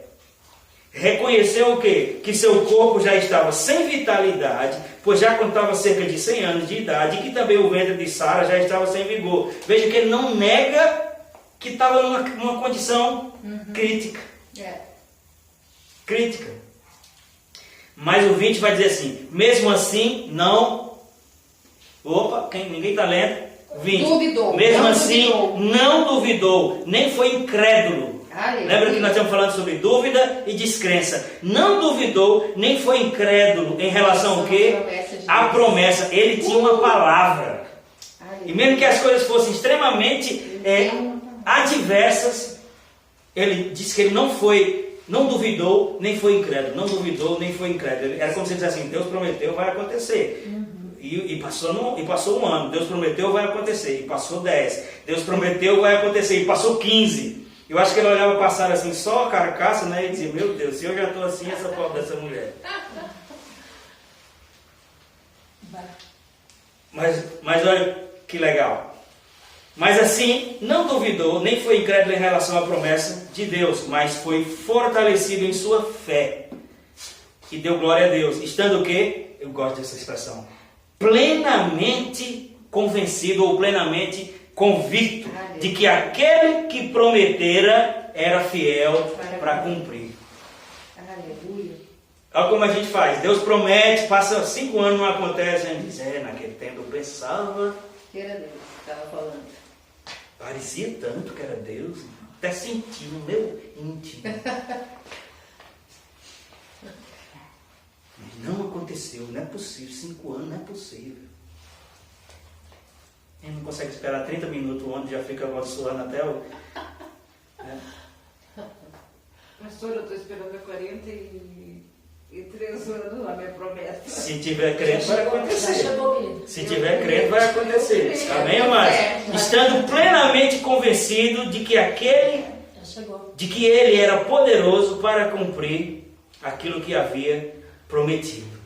reconheceu o quê? Que seu corpo já estava sem vitalidade, pois já contava cerca de 100 anos de idade, e que também o ventre de Sara já estava sem vigor. Veja que ele não nega que estava numa condição crítica. Crítica. Mas o 20 vai dizer assim, mesmo assim, não... Opa, ninguém está lendo. 20. Duvidou. Mesmo Não assim, duvidou. não duvidou, nem foi incrédulo. Aleluia. Lembra que nós estamos falando sobre dúvida e descrença. Não duvidou, nem foi incrédulo em relação ao quê? A promessa. Ele tinha uma palavra. E mesmo que as coisas fossem extremamente adversas, ele disse que ele não duvidou, nem foi incrédulo. Não duvidou, nem foi incrédulo. Era como se ele dissesse assim, Deus prometeu, vai acontecer. E passou um ano, Deus prometeu, vai acontecer. E passou 10. Deus prometeu, vai acontecer. E passou 15. Eu acho que ele olhava passar assim, só a carcaça, né? E dizia, meu Deus, se eu já estou assim, essa pobre dessa mulher. Mas olha que legal. Mas assim, não duvidou, nem foi incrédulo em relação à promessa de Deus, mas foi fortalecido em sua fé. E deu glória a Deus. Estando o quê? Eu gosto dessa expressão. Plenamente convencido ou plenamente convicto de que aquele que prometera era fiel para cumprir. Aleluia. Olha como a gente faz. Deus promete, passa 5 anos, não acontece. A gente diz, naquele tempo eu pensava. Que era Deus que estava falando. Parecia tanto que era Deus. Até senti no meu íntimo. Mas não aconteceu, não é possível. 5 anos não é possível. Ele não consegue esperar 30 minutos, onde já fica amaldiçoando até o... Pastor, eu estou esperando há 43 anos a minha promessa. Se tiver crente, vai acontecer. Já chegou, querido. Se tiver crente, vai acontecer. Amém, amados? Estando plenamente convencido de que Já chegou. de que ele era poderoso para cumprir aquilo que havia prometido.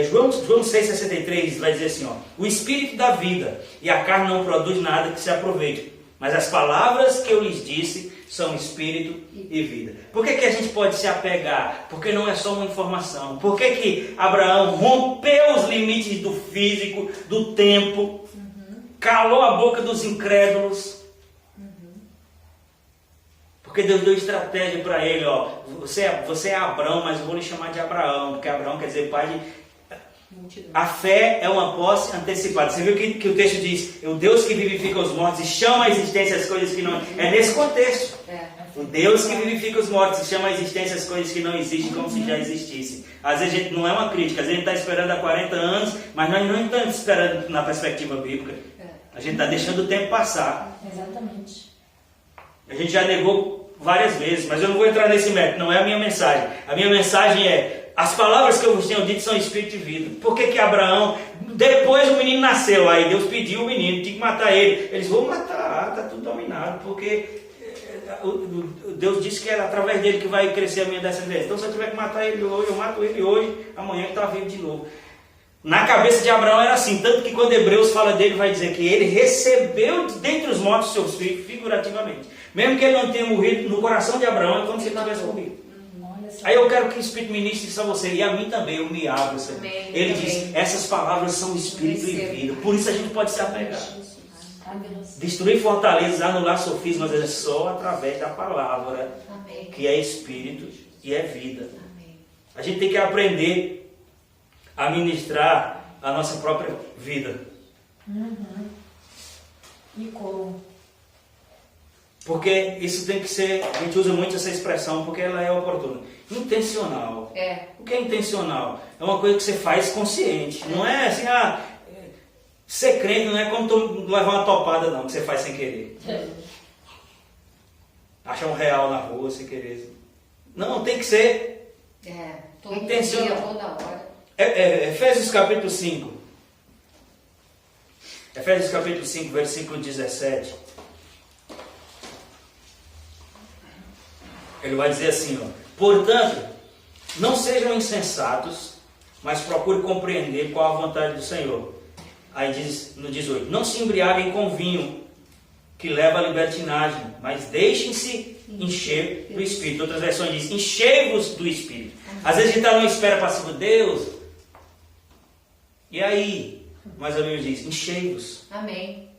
João 6,63 vai dizer assim, o Espírito dá vida e a carne não produz nada que se aproveite, mas as palavras que eu lhes disse são Espírito e vida. Por que a gente pode se apegar? Porque não é só uma informação. Por que Abraão rompeu os limites do físico, do tempo, calou a boca dos incrédulos? Porque Deus deu estratégia para ele, você é Abrão, mas eu vou lhe chamar de Abraão, porque Abraão quer dizer pai de... A fé é uma posse antecipada. Você viu que o texto diz, o Deus que vivifica os mortos e chama à existência as coisas que não... É nesse contexto. O Deus que vivifica os mortos e chama à existência as coisas que não existem como se já existissem. Às vezes a gente não é uma crítica, às vezes a gente está esperando há 40 anos, mas nós não estamos esperando na perspectiva bíblica. A gente está deixando o tempo passar. Exatamente. A gente já negou várias vezes, mas eu não vou entrar nesse mérito, não é a minha mensagem. A minha mensagem é, as palavras que eu vos tenho dito são espírito e vida. Por que Abraão, depois o menino nasceu, aí Deus pediu o menino, tinha que matar ele. Eles vão matar, está tudo dominado, porque Deus disse que era através dele que vai crescer a minha descendência. Então se eu tiver que matar ele hoje, eu mato ele hoje, amanhã ele está vivo de novo. Na cabeça de Abraão era assim, tanto que quando Hebreus fala dele, vai dizer que ele recebeu dentre os mortos seus filhos, figurativamente. Mesmo que ele não tenha morrido, no coração de Abraão é como se ele tivesse morrido. Aí eu quero que o Espírito ministre isso a você, e a mim também, eu me abro. Ele diz, essas palavras são Espírito e vida. Por isso a gente pode se apegar. Destruir fortalezas, anular sofismas, é só através da palavra, que é Espírito e é vida. A gente tem que aprender a ministrar a nossa própria vida. E como? Porque isso tem que ser, a gente usa muito essa expressão porque ela é oportuna. Intencional. O que é intencional? É uma coisa que você faz consciente. Não é assim, ser crente não é como tu levar uma topada não, que você faz sem querer. Achar um real na rua sem querer. Não, tem que ser intencional. Dia, toda hora. Efésios capítulo 5. Efésios capítulo 5, versículo 17. Ele vai dizer assim, portanto, não sejam insensatos, mas procure compreender qual a vontade do Senhor. Aí diz no 18, não se embriaguem com vinho, que leva à libertinagem, mas deixem-se encher do Espírito. Outras versões dizem, enchei-vos do Espírito. Às vezes a gente está numa espera passiva, Deus, e aí? Mas a Bíblia diz, enchei-vos. Amém.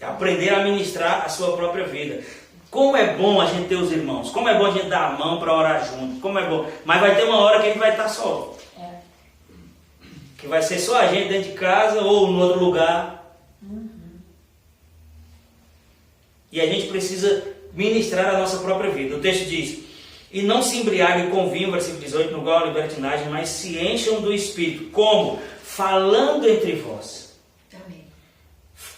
É aprender a ministrar a sua própria vida. Como é bom a gente ter os irmãos. Como é bom a gente dar a mão para orar junto. Como é bom. Mas vai ter uma hora que a gente vai estar só. que vai ser só a gente dentro de casa ou no outro lugar. E a gente precisa ministrar a nossa própria vida. O texto diz: e não se embriaguem com vinho, versículo 18, no qual a libertinagem, mas se encham do Espírito. Como? Falando entre vós. Amém.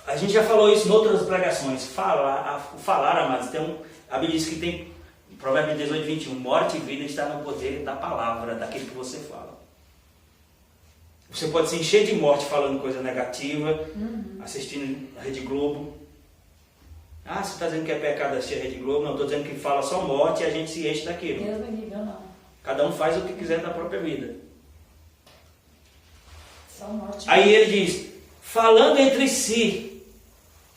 A gente já falou isso em outras pregações. Falar, amados, a Bíblia diz que tem, Provérbios 18, 21, morte e vida está no poder da palavra, daquilo que você fala. Você pode se encher de morte falando coisa negativa, assistindo a Rede Globo. Ah, você está dizendo que é pecado assistir a Rede Globo? Não, estou dizendo que fala só morte e a gente se enche daquilo. Deus me livre, eu não. Cada um faz o que quiser da própria vida. Só morte. Aí ele diz, falando entre si.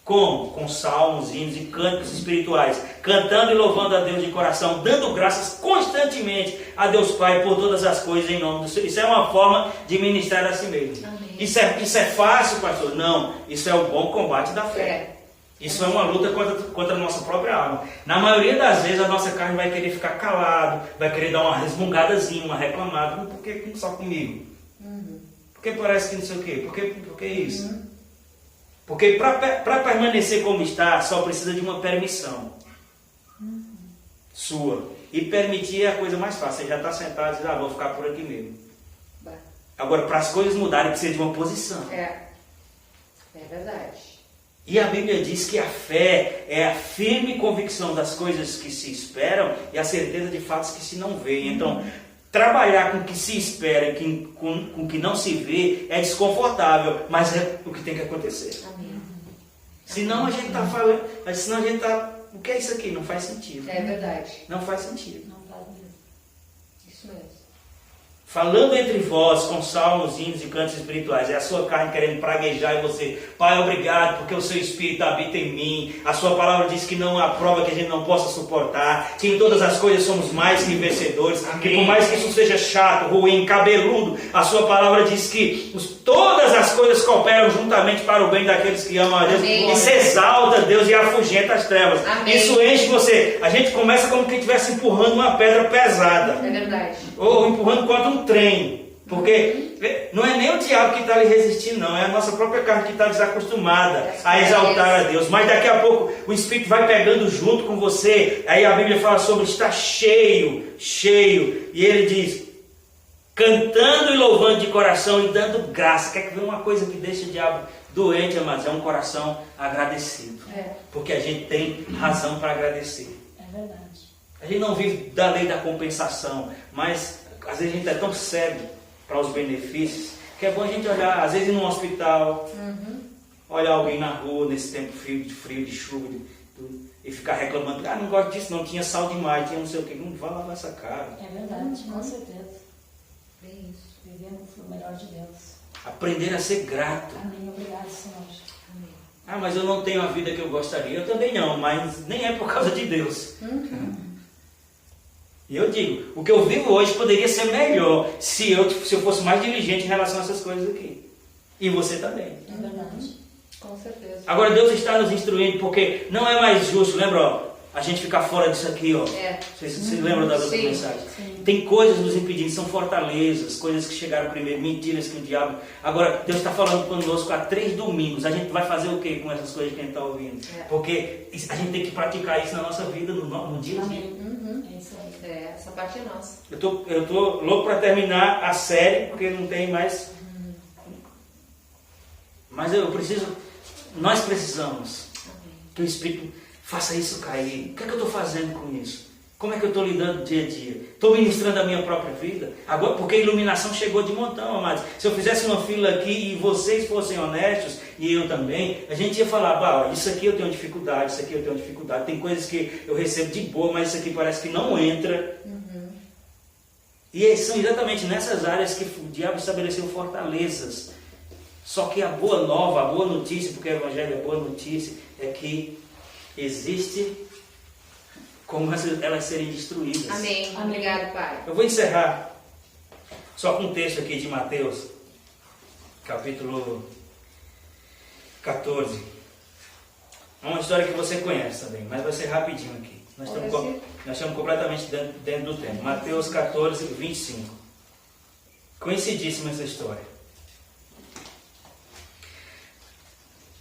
Como? Com salmos, hinos e cânticos espirituais, cantando e louvando a Deus de coração, dando graças constantemente a Deus Pai por todas as coisas em nome do Senhor. Isso é uma forma de ministrar a si mesmo. Isso é fácil, pastor? Não, isso é o bom combate da fé. Isso é uma luta contra a nossa própria alma. Na maioria das vezes a nossa carne vai querer ficar calado, vai querer dar uma resmungadazinha, uma reclamada. Por que só comigo? Porque parece que não sei o quê. Por que isso? Porque para permanecer como está, só precisa de uma permissão sua. E permitir é a coisa mais fácil. Você já está sentado e diz, vou ficar por aqui mesmo. Agora, para as coisas mudarem, precisa de uma posição. É verdade. E a Bíblia diz que a fé é a firme convicção das coisas que se esperam e a certeza de fatos que se não veem. Então, trabalhar com o que se espera e com o que não se vê é desconfortável, mas é o que tem que acontecer. Amém. Senão a gente está falando, senão a gente está, o que é isso aqui? Não faz sentido. É verdade. Não faz sentido. Não faz mesmo. Isso mesmo. Falando entre vós com salmos, hinos e cantos espirituais, é a sua carne querendo praguejar em você. Pai, obrigado porque o seu Espírito habita em mim. A sua palavra diz que não há prova que a gente não possa suportar, que em todas as coisas somos mais que vencedores. Amém. Que por mais que isso seja chato, ruim, cabeludo, a sua palavra diz que todas as coisas cooperam juntamente para o bem daqueles que amam a Deus. Amém. E se exalta Deus e afugenta as trevas. Amém. Isso enche você. A gente começa como quem estivesse empurrando uma pedra pesada. É verdade. Ou empurrando contra um trem. Porque não é nem o diabo que está lhe resistindo, não. É a nossa própria carne que está desacostumada a exaltar a Deus. Mas daqui a pouco o Espírito vai pegando junto com você. Aí a Bíblia fala sobre estar cheio. E ele diz, cantando e louvando de coração e dando graça. Quer que veja uma coisa que deixa o diabo doente, amados? É um coração agradecido. Porque a gente tem razão para agradecer. É verdade. A gente não vive da lei da compensação, mas às vezes a gente é tão cego para os benefícios, que é bom a gente olhar, às vezes ir num hospital, olhar alguém na rua nesse tempo frio, de chuva, e ficar reclamando, não gosto disso, não tinha sal demais, tinha não sei o que, não vai lavar essa cara. É verdade, com certeza. Bem isso. Vivemos o melhor de Deus. Aprender a ser grato. Amém, obrigado, Senhor. Amém. Mas eu não tenho a vida que eu gostaria. Eu também não, mas nem é por causa de Deus. E eu digo, o que eu vivo hoje poderia ser melhor se eu fosse mais diligente em relação a essas coisas aqui. E você também. É verdade. Com certeza. Agora Deus está nos instruindo, porque não é mais justo, lembra, a gente ficar fora disso aqui, Vocês lembram das outras mensagens? Sim. Tem coisas nos impedindo, são fortalezas, coisas que chegaram primeiro, mentiras que o diabo... Agora, Deus está falando conosco há 3 domingos, a gente vai fazer o que com essas coisas que a gente está ouvindo? Porque a gente tem que praticar isso na nossa vida, no dia a dia. É isso aí. Essa parte é nossa. Eu tô louco para terminar a série, porque não tem mais... Mas nós precisamos que o Espírito faça isso cair. O que é que eu estou fazendo com isso? Como é que eu estou lidando dia a dia? Estou ministrando a minha própria vida? Agora, porque a iluminação chegou de montão, amados. Se eu fizesse uma fila aqui e vocês fossem honestos, e eu também, a gente ia falar, isso aqui eu tenho dificuldade, isso aqui eu tenho dificuldade. Tem coisas que eu recebo de boa, mas isso aqui parece que não entra. E são exatamente nessas áreas que o diabo estabeleceu fortalezas. Só que a boa nova, a boa notícia, porque o Evangelho é boa notícia, é que existe como elas serem destruídas. Amém. Obrigado, Pai. Eu vou encerrar só com um texto aqui de Mateus, capítulo 14. É uma história que você conhece também, mas vai ser rapidinho aqui. Nós estamos completamente dentro do tempo. Mateus 14, 25. Conhecidíssima essa história.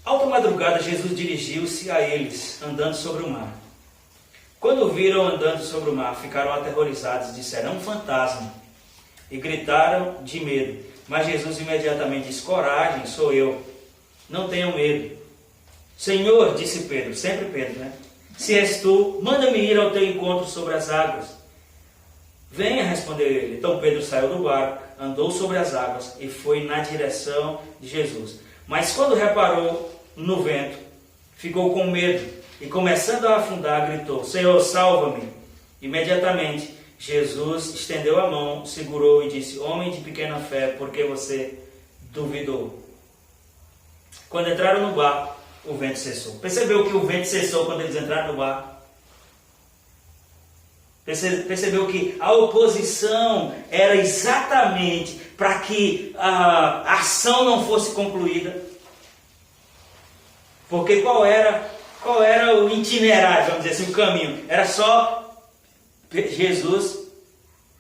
Alta madrugada, Jesus dirigiu-se a eles, andando sobre o mar. Quando o viram andando sobre o mar, ficaram aterrorizados e disseram: é um fantasma. E gritaram de medo. Mas Jesus imediatamente disse: coragem, sou eu. Não tenham medo. Senhor, disse Pedro, sempre Pedro, né? Se és tu, manda-me ir ao teu encontro sobre as águas. Venha, respondeu ele. Então Pedro saiu do barco, andou sobre as águas e foi na direção de Jesus. Mas quando reparou no vento, ficou com medo e, começando a afundar, gritou: Senhor, salva-me! Imediatamente Jesus estendeu a mão, segurou e disse: homem de pequena fé, por que você duvidou? Quando entraram no barco, o vento cessou. Percebeu que o vento cessou quando eles entraram no barco? Percebeu que a oposição era exatamente para que a ação não fosse concluída? Porque qual era o itinerário, vamos dizer assim, o caminho? Era só Jesus,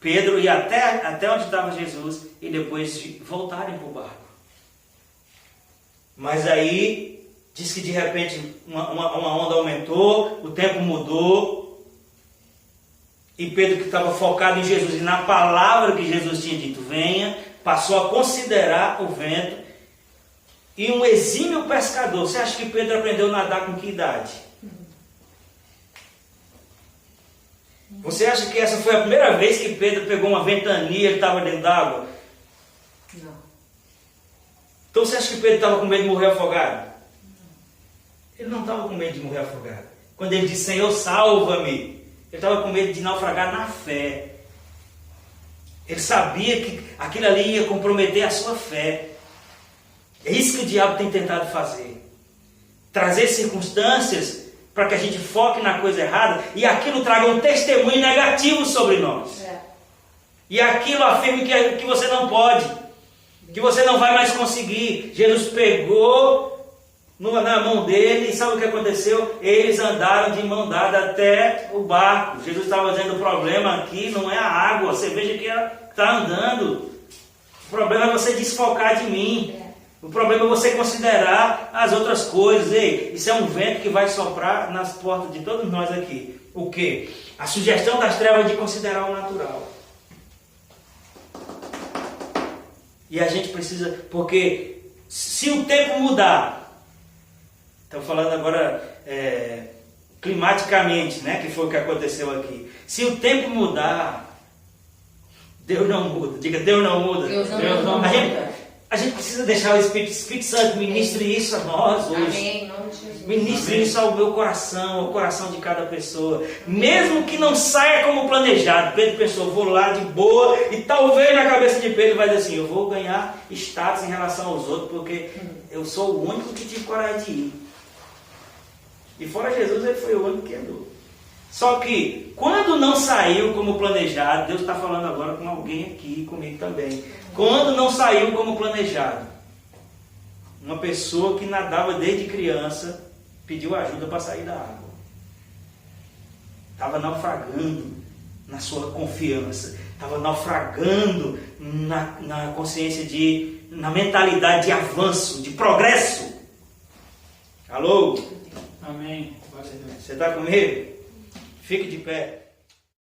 Pedro ir até onde estava Jesus e depois voltarem para o barco. Mas aí diz que de repente uma onda aumentou, o tempo mudou. E Pedro, que estava focado em Jesus e na palavra que Jesus tinha dito, venha, passou a considerar o vento. E um exímio pescador, você acha que Pedro aprendeu a nadar com que idade? Você acha que essa foi a primeira vez que Pedro pegou uma ventania e ele estava dentro d'água? Não. Então você acha que Pedro estava com medo de morrer afogado? Ele não estava com medo de morrer afogado. Quando ele disse: Senhor, salva-me, ele estava com medo de naufragar na fé. Ele sabia que aquilo ali ia comprometer a sua fé. É isso que o diabo tem tentado fazer. Trazer circunstâncias para que a gente foque na coisa errada e aquilo traga um testemunho negativo sobre nós. E aquilo afirma que você não pode, que você não vai mais conseguir. Jesus pegou na mão dele e sabe o que aconteceu? Eles andaram de mão dada até o barco. Jesus estava dizendo: o problema aqui não é a água, você veja que está andando. O problema é você desfocar de mim. O problema é você considerar as outras coisas. Ei, isso é um vento que vai soprar nas portas de todos nós aqui. O quê? A sugestão das trevas de considerar o natural. E a gente precisa, porque se o tempo mudar, estamos falando agora climaticamente, né, que foi o que aconteceu aqui. Se o tempo mudar, Deus não muda. Diga: Deus não muda. Deus não muda. A gente precisa deixar o Espírito Santo ministre isso a nós hoje. Amém, em nome de Jesus. Ministre isso ao meu coração, ao coração de cada pessoa. Mesmo que não saia como planejado. Pedro pensou: vou lá de boa. E talvez na cabeça de Pedro vai dizer assim: eu vou ganhar status em relação aos outros, porque eu sou o único que tive coragem de ir. E fora Jesus, ele foi o único que andou. Só que, quando não saiu como planejado, Deus está falando agora com alguém aqui, comigo também. Quando não saiu como planejado, uma pessoa que nadava desde criança pediu ajuda para sair da água. Estava naufragando na sua confiança. Estava naufragando na consciência na mentalidade de avanço, de progresso. Alô? Amém. Glória a Deus. Você está comigo? Fique de pé.